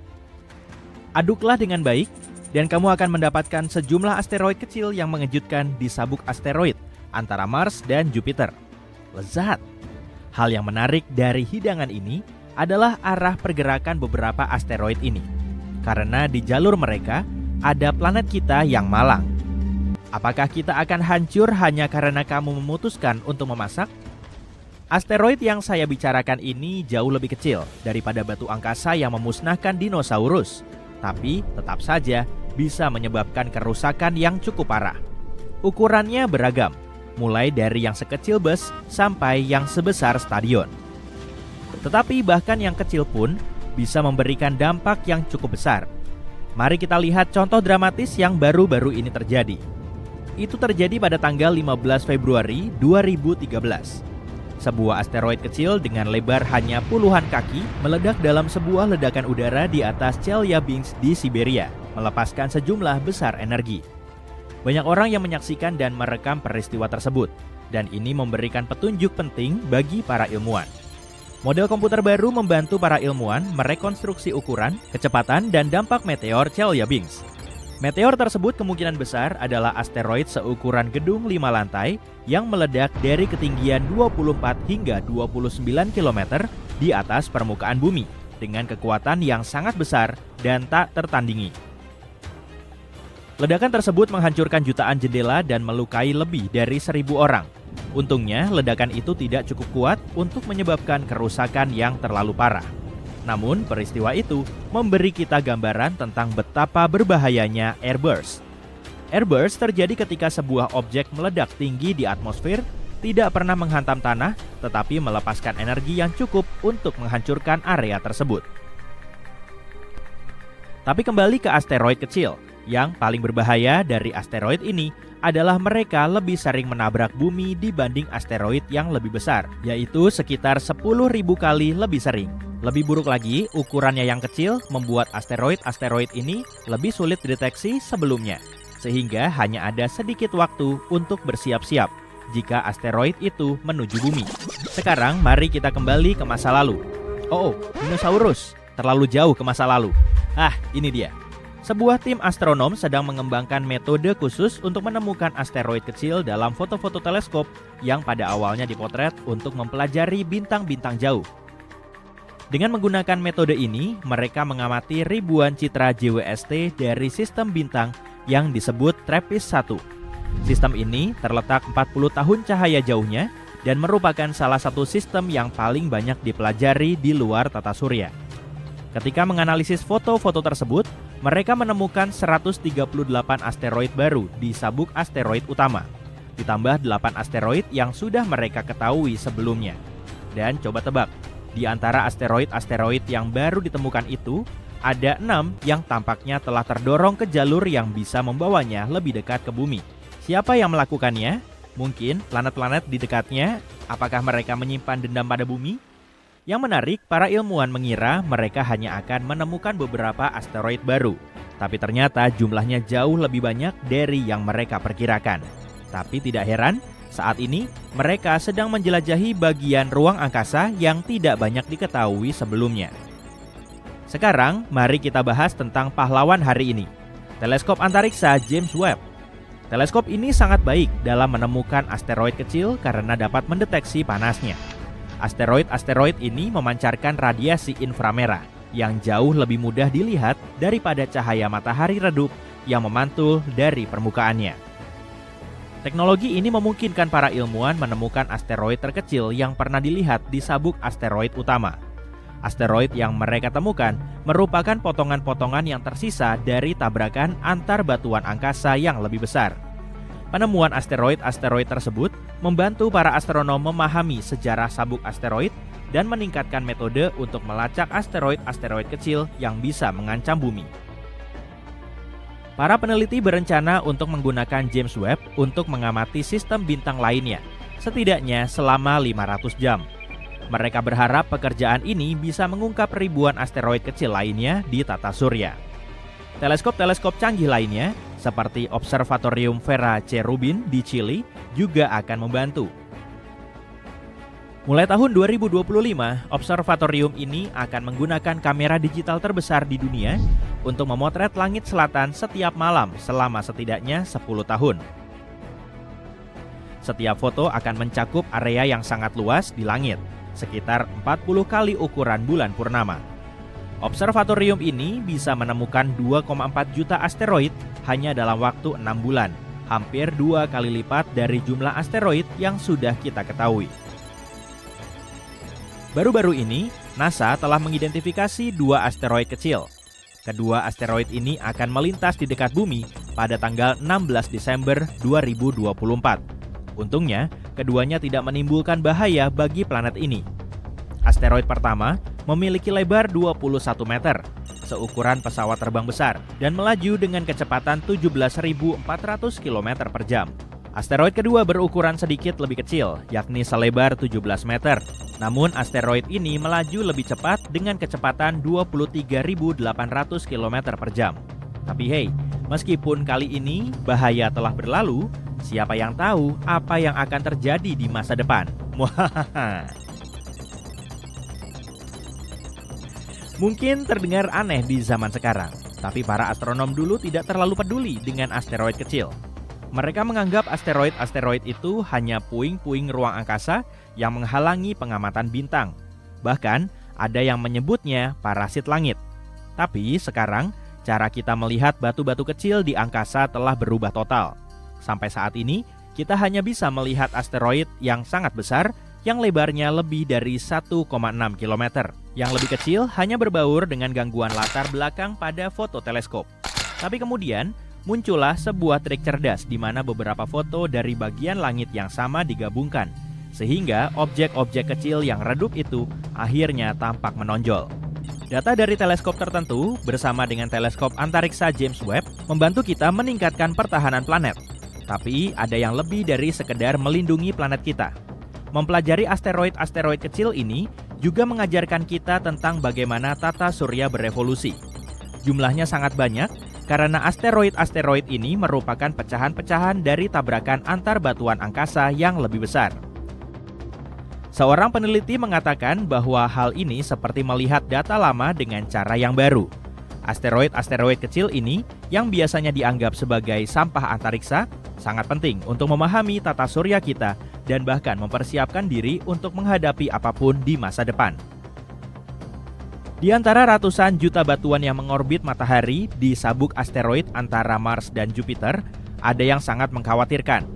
Aduklah dengan baik, dan kamu akan mendapatkan sejumlah asteroid kecil yang mengejutkan di sabuk asteroid antara Mars dan Jupiter. Lezat! Hal yang menarik dari hidangan ini adalah arah pergerakan beberapa asteroid ini. Karena di jalur mereka, ada planet kita yang malang. Apakah kita akan hancur hanya karena kamu memutuskan untuk memasak? Asteroid yang saya bicarakan ini jauh lebih kecil daripada batu angkasa yang memusnahkan dinosaurus, tapi tetap saja bisa menyebabkan kerusakan yang cukup parah. Ukurannya beragam, mulai dari yang sekecil bus sampai yang sebesar stadion. Tetapi bahkan yang kecil pun bisa memberikan dampak yang cukup besar. Mari kita lihat contoh dramatis yang baru-baru ini terjadi. Itu terjadi pada tanggal 15 Februari 2013. Sebuah asteroid kecil dengan lebar hanya puluhan kaki meledak dalam sebuah ledakan udara di atas Chelyabinsk di Siberia, melepaskan sejumlah besar energi. Banyak orang yang menyaksikan dan merekam peristiwa tersebut, dan ini memberikan petunjuk penting bagi para ilmuwan. Model komputer baru membantu para ilmuwan merekonstruksi ukuran, kecepatan, dan dampak meteor Chelyabinsk. Meteor tersebut kemungkinan besar adalah asteroid seukuran gedung 5 lantai yang meledak dari ketinggian 24 hingga 29 km di atas permukaan bumi dengan kekuatan yang sangat besar dan tak tertandingi. Ledakan tersebut menghancurkan jutaan jendela dan melukai lebih dari 1.000 orang. Untungnya, ledakan itu tidak cukup kuat untuk menyebabkan kerusakan yang terlalu parah. Namun, peristiwa itu memberi kita gambaran tentang betapa berbahayanya airburst. Airburst terjadi ketika sebuah objek meledak tinggi di atmosfer, tidak pernah menghantam tanah, tetapi melepaskan energi yang cukup untuk menghancurkan area tersebut. Tapi kembali ke asteroid kecil, yang paling berbahaya dari asteroid ini adalah mereka lebih sering menabrak bumi dibanding asteroid yang lebih besar, yaitu sekitar 10.000 kali lebih sering. Lebih buruk lagi, ukurannya yang kecil membuat asteroid-asteroid ini lebih sulit dideteksi sebelumnya, sehingga hanya ada sedikit waktu untuk bersiap-siap jika asteroid itu menuju bumi. Sekarang mari kita kembali ke masa lalu. Oh, dinosaurus, terlalu jauh ke masa lalu. Ini dia. Sebuah tim astronom sedang mengembangkan metode khusus untuk menemukan asteroid kecil dalam foto-foto teleskop yang pada awalnya dipotret untuk mempelajari bintang-bintang jauh. Dengan menggunakan metode ini, mereka mengamati ribuan citra JWST dari sistem bintang yang disebut TRAPPIST-1. Sistem ini terletak 40 tahun cahaya jauhnya dan merupakan salah satu sistem yang paling banyak dipelajari di luar tata surya. Ketika menganalisis foto-foto tersebut, mereka menemukan 138 asteroid baru di sabuk asteroid utama, ditambah 8 asteroid yang sudah mereka ketahui sebelumnya. Dan coba tebak, di antara asteroid-asteroid yang baru ditemukan itu, ada 6 yang tampaknya telah terdorong ke jalur yang bisa membawanya lebih dekat ke bumi. Siapa yang melakukannya? Mungkin planet-planet di dekatnya. Apakah mereka menyimpan dendam pada bumi? Yang menarik, para ilmuwan mengira mereka hanya akan menemukan beberapa asteroid baru. Tapi ternyata jumlahnya jauh lebih banyak dari yang mereka perkirakan. Tapi tidak heran, saat ini mereka sedang menjelajahi bagian ruang angkasa yang tidak banyak diketahui sebelumnya. Sekarang, mari kita bahas tentang pahlawan hari ini. Teleskop antariksa James Webb. Teleskop ini sangat baik dalam menemukan asteroid kecil karena dapat mendeteksi panasnya. Asteroid-asteroid ini memancarkan radiasi inframerah yang jauh lebih mudah dilihat daripada cahaya matahari redup yang memantul dari permukaannya. Teknologi ini memungkinkan para ilmuwan menemukan asteroid terkecil yang pernah dilihat di sabuk asteroid utama. Asteroid yang mereka temukan merupakan potongan-potongan yang tersisa dari tabrakan antar batuan angkasa yang lebih besar. Penemuan asteroid-asteroid tersebut membantu para astronom memahami sejarah sabuk asteroid dan meningkatkan metode untuk melacak asteroid-asteroid kecil yang bisa mengancam bumi. Para peneliti berencana untuk menggunakan James Webb untuk mengamati sistem bintang lainnya, setidaknya selama 500 jam. Mereka berharap pekerjaan ini bisa mengungkap ribuan asteroid kecil lainnya di tata surya. Teleskop-teleskop canggih lainnya, seperti Observatorium Vera C. Rubin di Chili, juga akan membantu. Mulai tahun 2025, observatorium ini akan menggunakan kamera digital terbesar di dunia untuk memotret langit selatan setiap malam selama setidaknya 10 tahun. Setiap foto akan mencakup area yang sangat luas di langit, sekitar 40 kali ukuran bulan purnama. Observatorium ini bisa menemukan 2,4 juta asteroid hanya dalam waktu 6 bulan, hampir 2 kali lipat dari jumlah asteroid yang sudah kita ketahui. Baru-baru ini, NASA telah mengidentifikasi 2 asteroid kecil. Kedua asteroid ini akan melintas di dekat bumi pada tanggal 16 Desember 2024. Untungnya, keduanya tidak menimbulkan bahaya bagi planet ini. Asteroid pertama memiliki lebar 21 meter, seukuran pesawat terbang besar, dan melaju dengan kecepatan 17.400 km per jam. Asteroid kedua berukuran sedikit lebih kecil, yakni selebar 17 meter. Namun asteroid ini melaju lebih cepat dengan kecepatan 23.800 km per jam. Tapi hey, meskipun kali ini bahaya telah berlalu, siapa yang tahu apa yang akan terjadi di masa depan? Muhahaha. Mungkin terdengar aneh di zaman sekarang, tapi para astronom dulu tidak terlalu peduli dengan asteroid kecil. Mereka menganggap asteroid-asteroid itu hanya puing-puing ruang angkasa yang menghalangi pengamatan bintang. Bahkan, ada yang menyebutnya parasit langit. Tapi sekarang, cara kita melihat batu-batu kecil di angkasa telah berubah total. Sampai saat ini, kita hanya bisa melihat asteroid yang sangat besar yang lebarnya lebih dari 1,6 km. Yang lebih kecil hanya berbaur dengan gangguan latar belakang pada fototeleskop. Tapi kemudian, muncullah sebuah trik cerdas di mana beberapa foto dari bagian langit yang sama digabungkan, sehingga objek-objek kecil yang redup itu akhirnya tampak menonjol. Data dari teleskop tertentu bersama dengan teleskop antariksa James Webb membantu kita meningkatkan pertahanan planet. Tapi ada yang lebih dari sekedar melindungi planet kita. Mempelajari asteroid-asteroid kecil ini juga mengajarkan kita tentang bagaimana tata surya berevolusi. Jumlahnya sangat banyak, karena asteroid-asteroid ini merupakan pecahan-pecahan dari tabrakan antar batuan angkasa yang lebih besar. Seorang peneliti mengatakan bahwa hal ini seperti melihat data lama dengan cara yang baru. Asteroid-asteroid kecil ini yang biasanya dianggap sebagai sampah antariksa sangat penting untuk memahami tata surya kita dan bahkan mempersiapkan diri untuk menghadapi apapun di masa depan. Di antara ratusan juta batuan yang mengorbit matahari di sabuk asteroid antara Mars dan Jupiter, ada yang sangat mengkhawatirkan.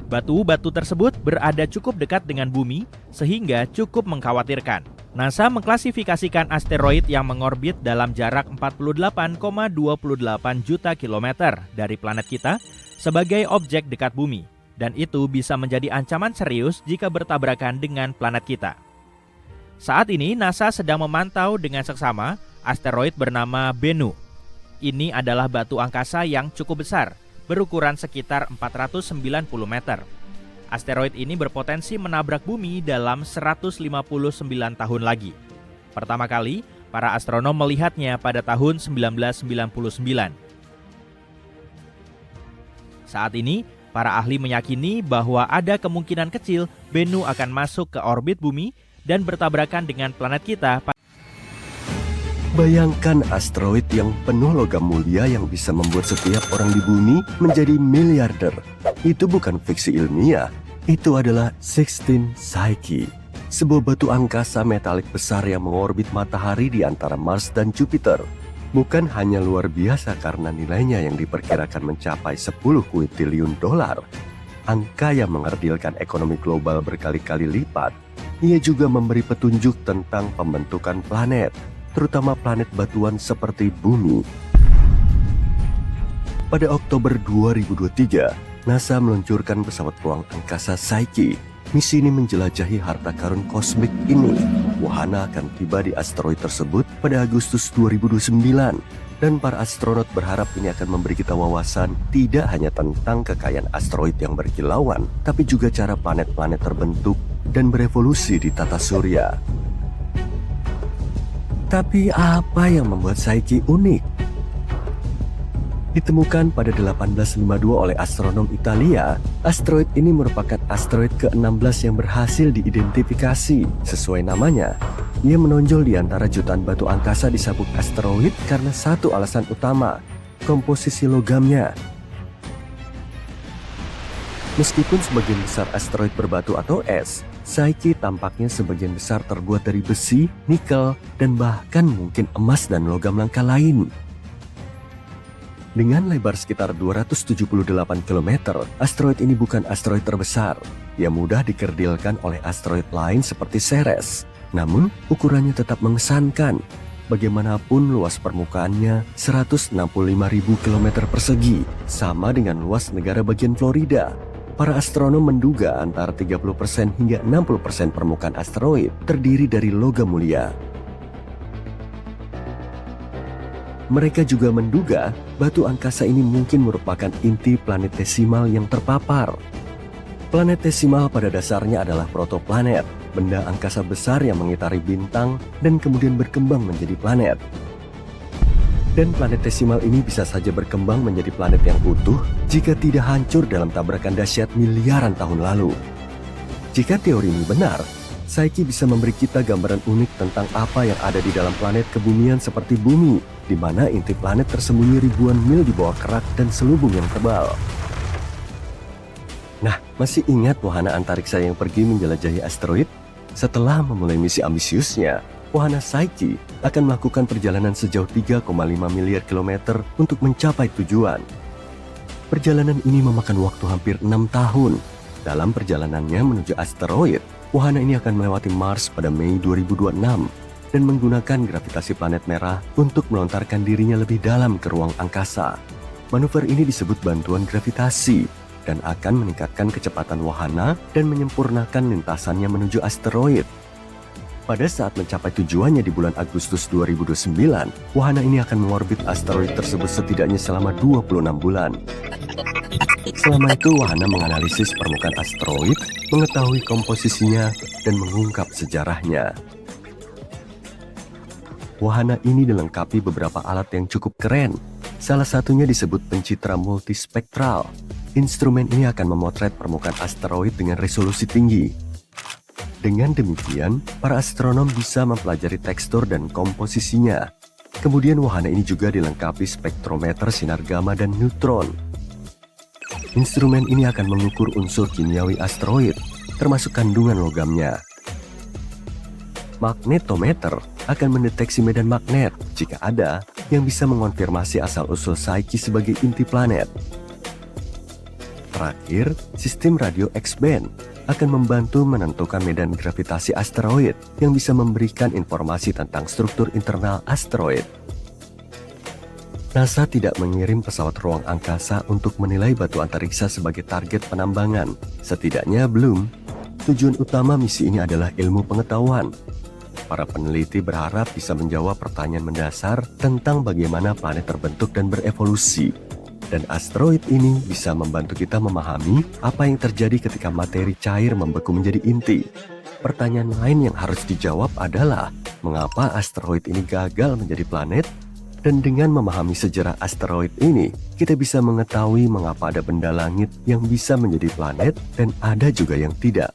Batu-batu tersebut berada cukup dekat dengan bumi, sehingga cukup mengkhawatirkan. NASA mengklasifikasikan asteroid yang mengorbit dalam jarak 48,28 juta kilometer dari planet kita sebagai objek dekat bumi, dan itu bisa menjadi ancaman serius jika bertabrakan dengan planet kita. Saat ini NASA sedang memantau dengan seksama asteroid bernama Bennu. Ini adalah batu angkasa yang cukup besar, berukuran sekitar 490 meter. Asteroid ini berpotensi menabrak bumi dalam 159 tahun lagi. Pertama kali, para astronom melihatnya pada tahun 1999. Saat ini, para ahli meyakini bahwa ada kemungkinan kecil Bennu akan masuk ke orbit bumi dan bertabrakan dengan planet kita. Bayangkan asteroid yang penuh logam mulia yang bisa membuat setiap orang di bumi menjadi miliarder. Itu bukan fiksi ilmiah, itu adalah 16 Psyche, sebuah batu angkasa metalik besar yang mengorbit matahari di antara Mars dan Jupiter. Bukan hanya luar biasa karena nilainya yang diperkirakan mencapai 10 kuintillion dolar, angka yang mengerdilkan ekonomi global berkali-kali lipat. Ia juga memberi petunjuk tentang pembentukan planet, terutama planet batuan seperti bumi. Pada Oktober 2023, NASA meluncurkan pesawat ruang angkasa Psyche. Misi ini menjelajahi harta karun kosmik ini. Wahana akan tiba di asteroid tersebut pada Agustus 2029. Dan para astronot berharap ini akan memberi kita wawasan tidak hanya tentang kekayaan asteroid yang berkilauan, tapi juga cara planet-planet terbentuk dan berevolusi di tata surya. Tapi apa yang membuat Psyche unik? Ditemukan pada 1852 oleh astronom Italia, asteroid ini merupakan asteroid ke-16 yang berhasil diidentifikasi. Sesuai namanya, ia menonjol di antara jutaan batu angkasa di sabuk asteroid karena satu alasan utama, komposisi logamnya. Meskipun sebagian besar asteroid berbatu atau es, Psyche tampaknya sebagian besar terbuat dari besi, nikel, dan bahkan mungkin emas dan logam langka lain. Dengan lebar sekitar 278 km, asteroid ini bukan asteroid terbesar. Ia mudah dikerdilkan oleh asteroid lain seperti Ceres. Namun, ukurannya tetap mengesankan. Bagaimanapun luas permukaannya 165.000 km persegi, sama dengan luas negara bagian Florida. Para astronom menduga antara 30% hingga 60% permukaan asteroid terdiri dari logam mulia. Mereka juga menduga batu angkasa ini mungkin merupakan inti planetesimal yang terpapar. Planetesimal pada dasarnya adalah protoplanet, benda angkasa besar yang mengitari bintang dan kemudian berkembang menjadi planet. Dan planetesimal ini bisa saja berkembang menjadi planet yang utuh jika tidak hancur dalam tabrakan dahsyat miliaran tahun lalu. Jika teori ini benar, Psyche bisa memberi kita gambaran unik tentang apa yang ada di dalam planet kebumian seperti bumi, di mana inti planet tersembunyi ribuan mil di bawah kerak dan selubung yang tebal. Nah, masih ingat wahana antariksa yang pergi menjelajahi asteroid? Setelah memulai misi ambisiusnya, wahana Psyche akan melakukan perjalanan sejauh 3,5 miliar kilometer untuk mencapai tujuan. Perjalanan ini memakan waktu hampir 6 tahun. Dalam perjalanannya menuju asteroid, wahana ini akan melewati Mars pada Mei 2026 dan menggunakan gravitasi planet merah untuk melontarkan dirinya lebih dalam ke ruang angkasa. Manuver ini disebut bantuan gravitasi dan akan meningkatkan kecepatan wahana dan menyempurnakan lintasannya menuju asteroid. Pada saat mencapai tujuannya di bulan Agustus 2029, wahana ini akan mengorbit asteroid tersebut setidaknya selama 26 bulan. Selama itu, wahana menganalisis permukaan asteroid, mengetahui komposisinya, dan mengungkap sejarahnya. Wahana ini dilengkapi beberapa alat yang cukup keren. Salah satunya disebut pencitra multispektral. Instrumen ini akan memotret permukaan asteroid dengan resolusi tinggi. Dengan demikian, para astronom bisa mempelajari tekstur dan komposisinya. Kemudian wahana ini juga dilengkapi spektrometer sinar gamma dan neutron. Instrumen ini akan mengukur unsur kimiawi asteroid, termasuk kandungan logamnya. Magnetometer akan mendeteksi medan magnet jika ada yang bisa mengonfirmasi asal-usul Psyche sebagai inti planet. Terakhir, sistem radio X-band akan membantu menentukan medan gravitasi asteroid yang bisa memberikan informasi tentang struktur internal asteroid. NASA tidak mengirim pesawat ruang angkasa untuk menilai batu antariksa sebagai target penambangan. Setidaknya belum. Tujuan utama misi ini adalah ilmu pengetahuan. Para peneliti berharap bisa menjawab pertanyaan mendasar tentang bagaimana planet terbentuk dan berevolusi. Dan asteroid ini bisa membantu kita memahami apa yang terjadi ketika materi cair membeku menjadi inti. Pertanyaan lain yang harus dijawab adalah, mengapa asteroid ini gagal menjadi planet? Dan dengan memahami sejarah asteroid ini, kita bisa mengetahui mengapa ada benda langit yang bisa menjadi planet dan ada juga yang tidak.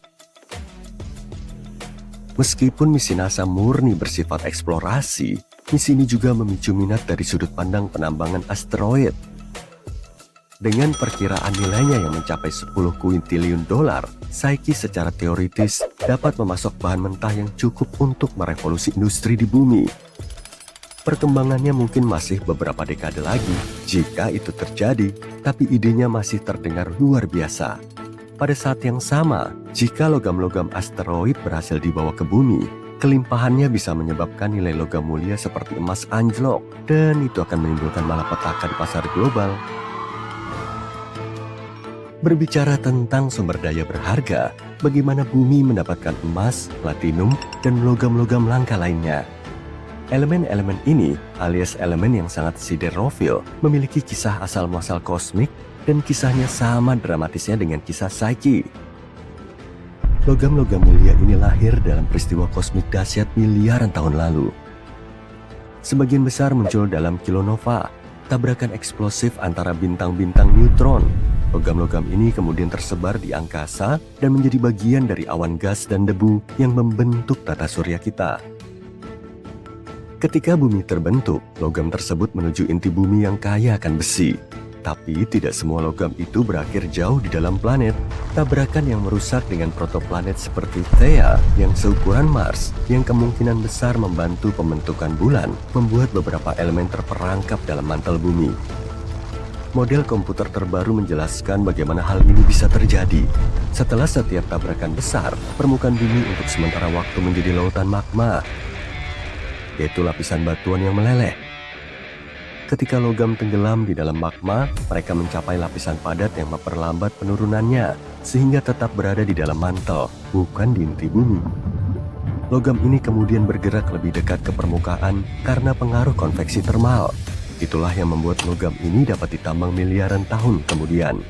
Meskipun misi NASA murni bersifat eksplorasi, misi ini juga memicu minat dari sudut pandang penambangan asteroid. Dengan perkiraan nilainya yang mencapai 10 kuintiliun dolar, Psyche secara teoritis dapat memasok bahan mentah yang cukup untuk merevolusi industri di bumi. Perkembangannya mungkin masih beberapa dekade lagi jika itu terjadi, tapi idenya masih terdengar luar biasa. Pada saat yang sama, jika logam-logam asteroid berhasil dibawa ke bumi, kelimpahannya bisa menyebabkan nilai logam mulia seperti emas anjlok, dan itu akan menimbulkan malapetaka di pasar global. Berbicara tentang sumber daya berharga, bagaimana bumi mendapatkan emas, platinum, dan logam-logam langka lainnya. Elemen-elemen ini, alias elemen yang sangat siderofil, memiliki kisah asal-muasal kosmik dan kisahnya sama dramatisnya dengan kisah Psyche. Logam-logam mulia ini lahir dalam peristiwa kosmik dahsyat miliaran tahun lalu. Sebagian besar muncul dalam kilonova, tabrakan eksplosif antara bintang-bintang neutron. Logam-logam ini kemudian tersebar di angkasa dan menjadi bagian dari awan gas dan debu yang membentuk tata surya kita. Ketika bumi terbentuk, logam tersebut menuju inti bumi yang kaya akan besi. Tapi tidak semua logam itu berakhir jauh di dalam planet. Tabrakan yang merusak dengan protoplanet seperti Theia yang seukuran Mars, yang kemungkinan besar membantu pembentukan bulan, membuat beberapa elemen terperangkap dalam mantel bumi. Model komputer terbaru menjelaskan bagaimana hal ini bisa terjadi. Setelah setiap tabrakan besar, permukaan bumi untuk sementara waktu menjadi lautan magma, yaitu lapisan batuan yang meleleh. Ketika logam tenggelam di dalam magma, mereka mencapai lapisan padat yang memperlambat penurunannya, sehingga tetap berada di dalam mantel, bukan di inti bumi. Logam ini kemudian bergerak lebih dekat ke permukaan karena pengaruh konveksi termal. Itulah yang membuat logam ini dapat ditambang miliaran tahun kemudian.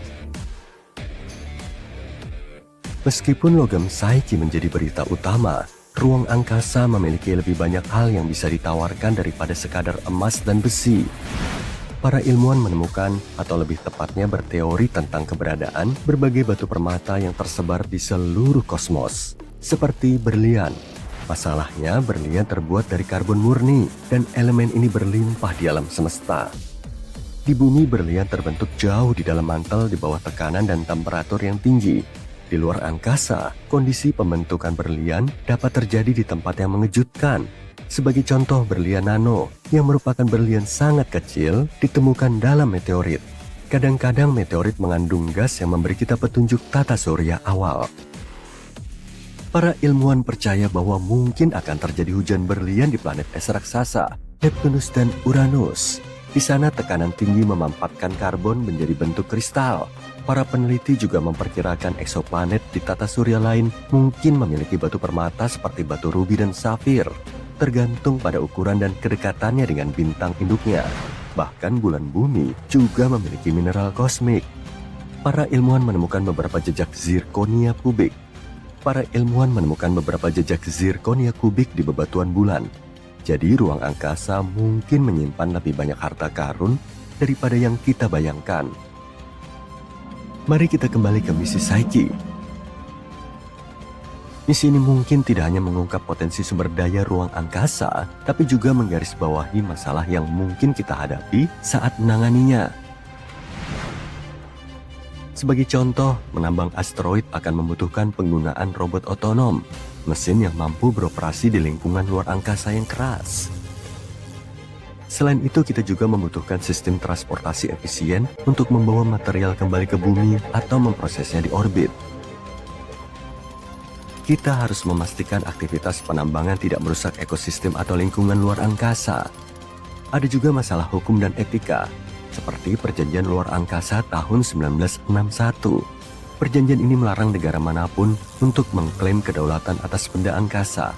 Meskipun logam Psyche menjadi berita utama, ruang angkasa memiliki lebih banyak hal yang bisa ditawarkan daripada sekadar emas dan besi. Para ilmuwan menemukan, atau lebih tepatnya berteori tentang keberadaan berbagai batu permata yang tersebar di seluruh kosmos, seperti berlian. Masalahnya, berlian terbuat dari karbon murni, dan elemen ini berlimpah di alam semesta. Di bumi, berlian terbentuk jauh di dalam mantel di bawah tekanan dan temperatur yang tinggi. Di luar angkasa, kondisi pembentukan berlian dapat terjadi di tempat yang mengejutkan. Sebagai contoh, berlian nano, yang merupakan berlian sangat kecil, ditemukan dalam meteorit. Kadang-kadang meteorit mengandung gas yang memberi kita petunjuk tata surya awal. Para ilmuwan percaya bahwa mungkin akan terjadi hujan berlian di planet es raksasa, Neptunus dan Uranus. Di sana tekanan tinggi memampatkan karbon menjadi bentuk kristal. Para peneliti juga memperkirakan eksoplanet di tata surya lain mungkin memiliki batu permata seperti batu rubi dan safir, tergantung pada ukuran dan kedekatannya dengan bintang induknya. Bahkan bulan bumi juga memiliki mineral kosmik. Para ilmuwan menemukan beberapa jejak zirkonia kubik. Di bebatuan bulan. Jadi ruang angkasa mungkin menyimpan lebih banyak harta karun daripada yang kita bayangkan. Mari kita kembali ke misi Psyche. Misi ini mungkin tidak hanya mengungkap potensi sumber daya ruang angkasa, tapi juga menggarisbawahi masalah yang mungkin kita hadapi saat menanganinya. Sebagai contoh, menambang asteroid akan membutuhkan penggunaan robot otonom, mesin yang mampu beroperasi di lingkungan luar angkasa yang keras. Selain itu, kita juga membutuhkan sistem transportasi efisien untuk membawa material kembali ke bumi atau memprosesnya di orbit. Kita harus memastikan aktivitas penambangan tidak merusak ekosistem atau lingkungan luar angkasa. Ada juga masalah hukum dan etika, seperti Perjanjian Luar Angkasa tahun 1961. Perjanjian ini melarang negara manapun untuk mengklaim kedaulatan atas benda angkasa.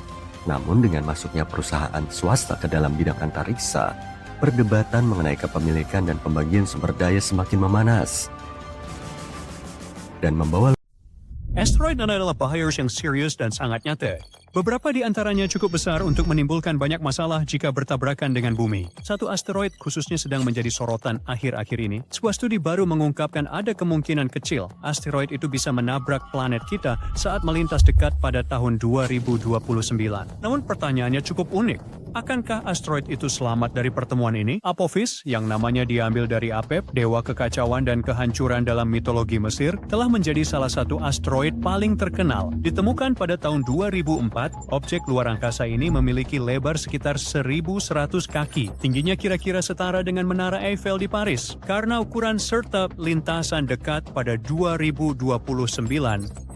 Namun dengan masuknya perusahaan swasta ke dalam bidang antariksa, perdebatan mengenai kepemilikan dan pembagian sumber daya semakin memanas. Dan membawa Asteroid adalah bahaya yang serius dan sangat nyata. Beberapa di antaranya cukup besar untuk menimbulkan banyak masalah jika bertabrakan dengan bumi. Satu asteroid khususnya sedang menjadi sorotan akhir-akhir ini. Sebuah studi baru mengungkapkan ada kemungkinan kecil asteroid itu bisa menabrak planet kita saat melintas dekat pada tahun 2029. Namun pertanyaannya cukup unik. Akankah asteroid itu selamat dari pertemuan ini? Apophis, yang namanya diambil dari Apep, dewa kekacauan dan kehancuran dalam mitologi Mesir, telah menjadi salah satu asteroid paling terkenal. Ditemukan pada tahun 2004, objek luar angkasa ini memiliki lebar sekitar 1.100 kaki. Tingginya kira-kira setara dengan Menara Eiffel di Paris. Karena ukuran serta lintasan dekat pada 2029,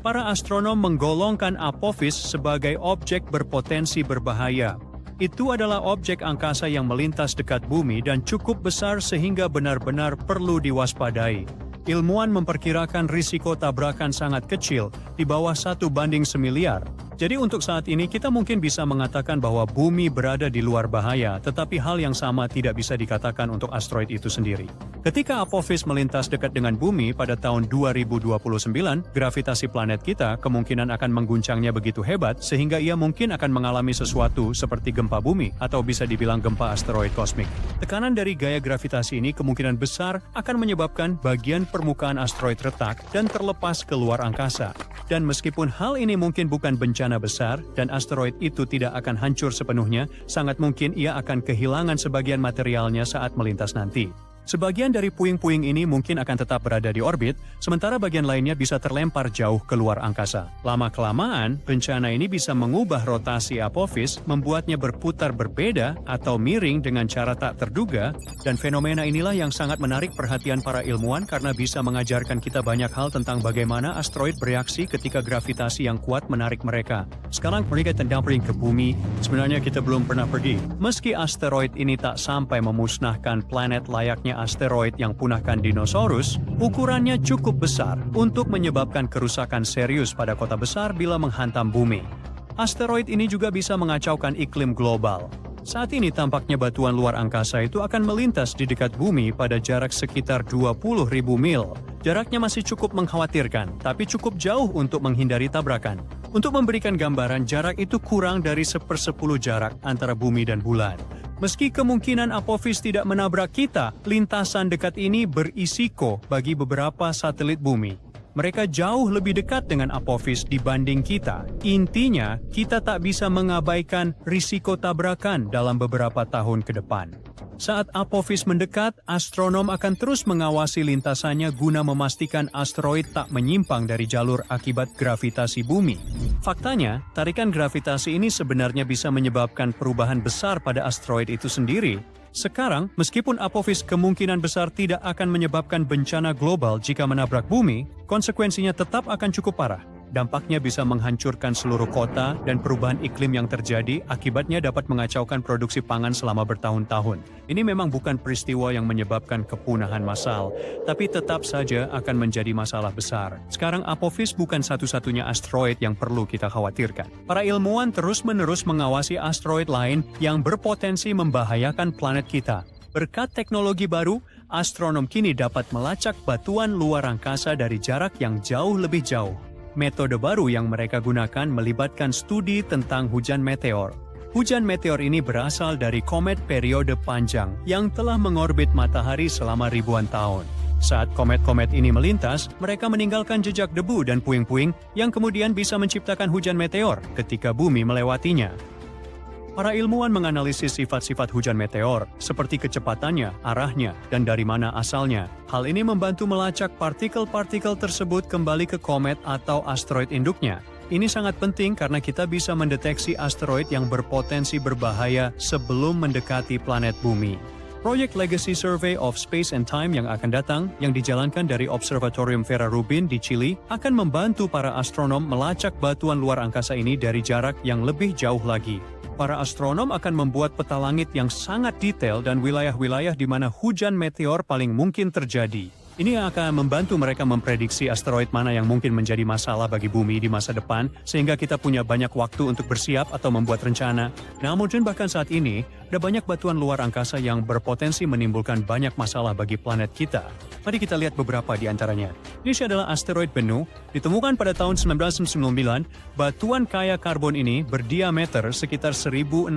para astronom menggolongkan Apophis sebagai objek berpotensi berbahaya. Itu adalah objek angkasa yang melintas dekat bumi dan cukup besar sehingga benar-benar perlu diwaspadai. Ilmuwan memperkirakan risiko tabrakan sangat kecil, di bawah 1:1,000,000,000. Jadi untuk saat ini kita mungkin bisa mengatakan bahwa bumi berada di luar bahaya, tetapi hal yang sama tidak bisa dikatakan untuk asteroid itu sendiri. Ketika Apophis melintas dekat dengan bumi pada tahun 2029, gravitasi planet kita kemungkinan akan mengguncangnya begitu hebat sehingga ia mungkin akan mengalami sesuatu seperti gempa bumi atau bisa dibilang gempa asteroid kosmik. Tekanan dari gaya gravitasi ini kemungkinan besar akan menyebabkan bagian permukaan asteroid retak dan terlepas ke luar angkasa. Dan meskipun hal ini mungkin bukan bencana besar dan asteroid itu tidak akan hancur sepenuhnya, sangat mungkin ia akan kehilangan sebagian materialnya saat melintas nanti. Sebagian dari puing-puing ini mungkin akan tetap berada di orbit, sementara bagian lainnya bisa terlempar jauh ke luar angkasa. Lama-kelamaan, bencana ini bisa mengubah rotasi Apophis, membuatnya berputar berbeda atau miring dengan cara tak terduga, dan fenomena inilah yang sangat menarik perhatian para ilmuwan karena bisa mengajarkan kita banyak hal tentang bagaimana asteroid bereaksi ketika gravitasi yang kuat menarik mereka. Sekarang mereka terdamping ke bumi, sebenarnya kita belum pernah pergi. Meski asteroid ini tak sampai memusnahkan planet layaknya asteroid yang punahkan dinosaurus, ukurannya cukup besar untuk menyebabkan kerusakan serius pada kota besar bila menghantam bumi. Asteroid ini juga bisa mengacaukan iklim global. Saat ini tampaknya batuan luar angkasa itu akan melintas di dekat bumi pada jarak sekitar 20.000 mil. Jaraknya masih cukup mengkhawatirkan, tapi cukup jauh untuk menghindari tabrakan. Untuk memberikan gambaran, jarak itu kurang dari 1/10 jarak antara bumi dan bulan. Meski kemungkinan Apophis tidak menabrak kita, lintasan dekat ini berisiko bagi beberapa satelit bumi. Mereka jauh lebih dekat dengan Apophis dibanding kita. Intinya, kita tak bisa mengabaikan risiko tabrakan dalam beberapa tahun ke depan. Saat Apophis mendekat, astronom akan terus mengawasi lintasannya guna memastikan asteroid tak menyimpang dari jalur akibat gravitasi bumi. Faktanya, tarikan gravitasi ini sebenarnya bisa menyebabkan perubahan besar pada asteroid itu sendiri. Sekarang, meskipun Apophis kemungkinan besar tidak akan menyebabkan bencana global jika menabrak bumi, konsekuensinya tetap akan cukup parah. Dampaknya bisa menghancurkan seluruh kota dan perubahan iklim yang terjadi akibatnya dapat mengacaukan produksi pangan selama bertahun-tahun. Ini memang bukan peristiwa yang menyebabkan kepunahan massal, tapi tetap saja akan menjadi masalah besar. Sekarang Apophis bukan satu-satunya asteroid yang perlu kita khawatirkan. Para ilmuwan terus-menerus mengawasi asteroid lain yang berpotensi membahayakan planet kita. Berkat teknologi baru, astronom kini dapat melacak batuan luar angkasa dari jarak yang jauh lebih jauh. Metode baru yang mereka gunakan melibatkan studi tentang hujan meteor. Hujan meteor ini berasal dari komet periode panjang yang telah mengorbit matahari selama ribuan tahun. Saat komet-komet ini melintas, mereka meninggalkan jejak debu dan puing-puing yang kemudian bisa menciptakan hujan meteor ketika bumi melewatinya. Para ilmuwan menganalisis sifat-sifat hujan meteor, seperti kecepatannya, arahnya, dan dari mana asalnya. Hal ini membantu melacak partikel-partikel tersebut kembali ke komet atau asteroid induknya. Ini sangat penting karena kita bisa mendeteksi asteroid yang berpotensi berbahaya sebelum mendekati planet bumi. Proyek Legacy Survey of Space and Time yang akan datang, yang dijalankan dari Observatorium Vera Rubin di Chili, akan membantu para astronom melacak batuan luar angkasa ini dari jarak yang lebih jauh lagi. Para astronom akan membuat peta langit yang sangat detail dan wilayah-wilayah di mana hujan meteor paling mungkin terjadi. Ini akan membantu mereka memprediksi asteroid mana yang mungkin menjadi masalah bagi bumi di masa depan, sehingga kita punya banyak waktu untuk bersiap atau membuat rencana. Namun bahkan saat ini, ada banyak batuan luar angkasa yang berpotensi menimbulkan banyak masalah bagi planet kita. Mari kita lihat beberapa di antaranya. Ini adalah asteroid Bennu, ditemukan pada tahun 1999. Batuan kaya karbon ini berdiameter sekitar 1.600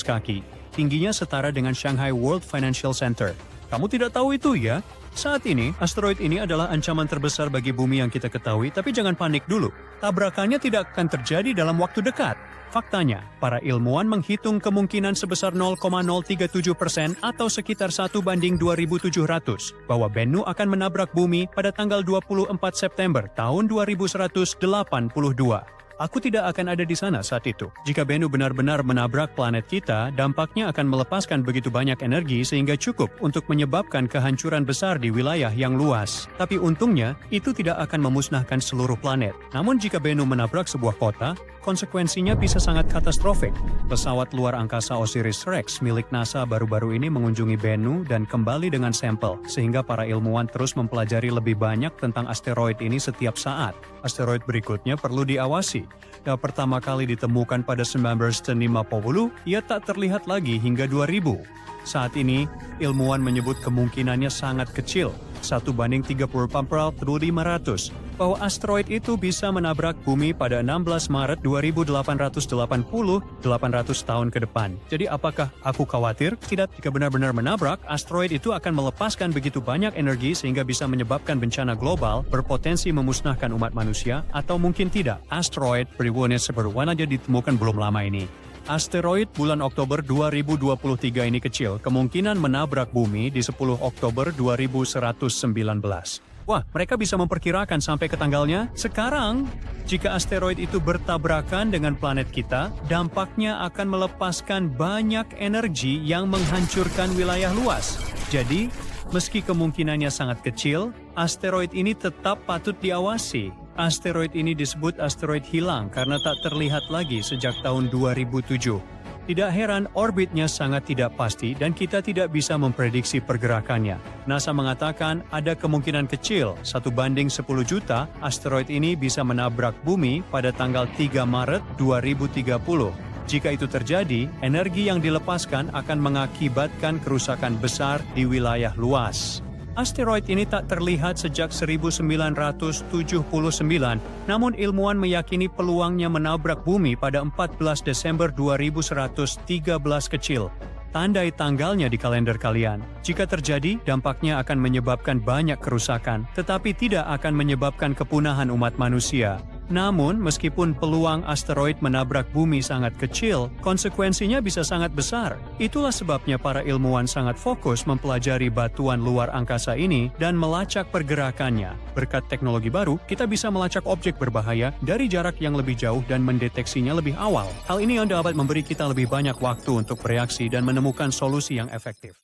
kaki. Tingginya setara dengan Shanghai World Financial Center. Kamu tidak tahu itu ya? Saat ini, asteroid ini adalah ancaman terbesar bagi bumi yang kita ketahui, tapi jangan panik dulu. Tabrakannya tidak akan terjadi dalam waktu dekat. Faktanya, para ilmuwan menghitung kemungkinan sebesar 0,037% atau sekitar 1:2700 bahwa Bennu akan menabrak bumi pada tanggal 24 September tahun 2182. Aku tidak akan ada di sana saat itu. Jika Bennu benar-benar menabrak planet kita, dampaknya akan melepaskan begitu banyak energi sehingga cukup untuk menyebabkan kehancuran besar di wilayah yang luas. Tapi untungnya, itu tidak akan memusnahkan seluruh planet. Namun jika Bennu menabrak sebuah kota, konsekuensinya bisa sangat katastrofik. Pesawat luar angkasa OSIRIS-REx milik NASA baru-baru ini mengunjungi Bennu dan kembali dengan sampel, sehingga para ilmuwan terus mempelajari lebih banyak tentang asteroid ini setiap saat. Asteroid berikutnya perlu diawasi. Yang pertama kali ditemukan pada 1950, ia tak terlihat lagi hingga 2000. Saat ini, ilmuwan menyebut kemungkinannya sangat kecil, 1:34,500, bahwa asteroid itu bisa menabrak bumi pada 16 Maret 2880, 800 tahun ke depan. Jadi apakah aku khawatir? Tidak, jika benar-benar menabrak, asteroid itu akan melepaskan begitu banyak energi sehingga bisa menyebabkan bencana global, berpotensi memusnahkan umat manusia, atau mungkin tidak. Asteroid berwarna berwarna aja ditemukan belum lama ini. Asteroid bulan Oktober 2023 ini kecil, kemungkinan menabrak bumi di 10 Oktober 2119. Wah, mereka bisa memperkirakan sampai ke tanggalnya. Sekarang, jika asteroid itu bertabrakan dengan planet kita, dampaknya akan melepaskan banyak energi yang menghancurkan wilayah luas. Jadi, meski kemungkinannya sangat kecil, asteroid ini tetap patut diawasi. Asteroid ini disebut asteroid hilang karena tak terlihat lagi sejak tahun 2007. Tidak heran orbitnya sangat tidak pasti dan kita tidak bisa memprediksi pergerakannya. NASA mengatakan ada kemungkinan kecil 1:10 juta asteroid ini bisa menabrak bumi pada tanggal 3 Maret 2030. Jika itu terjadi, energi yang dilepaskan akan mengakibatkan kerusakan besar di wilayah luas. Asteroid ini tak terlihat sejak 1979, namun ilmuwan meyakini peluangnya menabrak bumi pada 14 Desember 2113 kecil. Tandai tanggalnya di kalender kalian. Jika terjadi, dampaknya akan menyebabkan banyak kerusakan, tetapi tidak akan menyebabkan kepunahan umat manusia. Namun, meskipun peluang asteroid menabrak bumi sangat kecil, konsekuensinya bisa sangat besar. Itulah sebabnya para ilmuwan sangat fokus mempelajari batuan luar angkasa ini dan melacak pergerakannya. Berkat teknologi baru, kita bisa melacak objek berbahaya dari jarak yang lebih jauh dan mendeteksinya lebih awal. Hal ini dapat memberi kita lebih banyak waktu untuk bereaksi dan menemukan solusi yang efektif.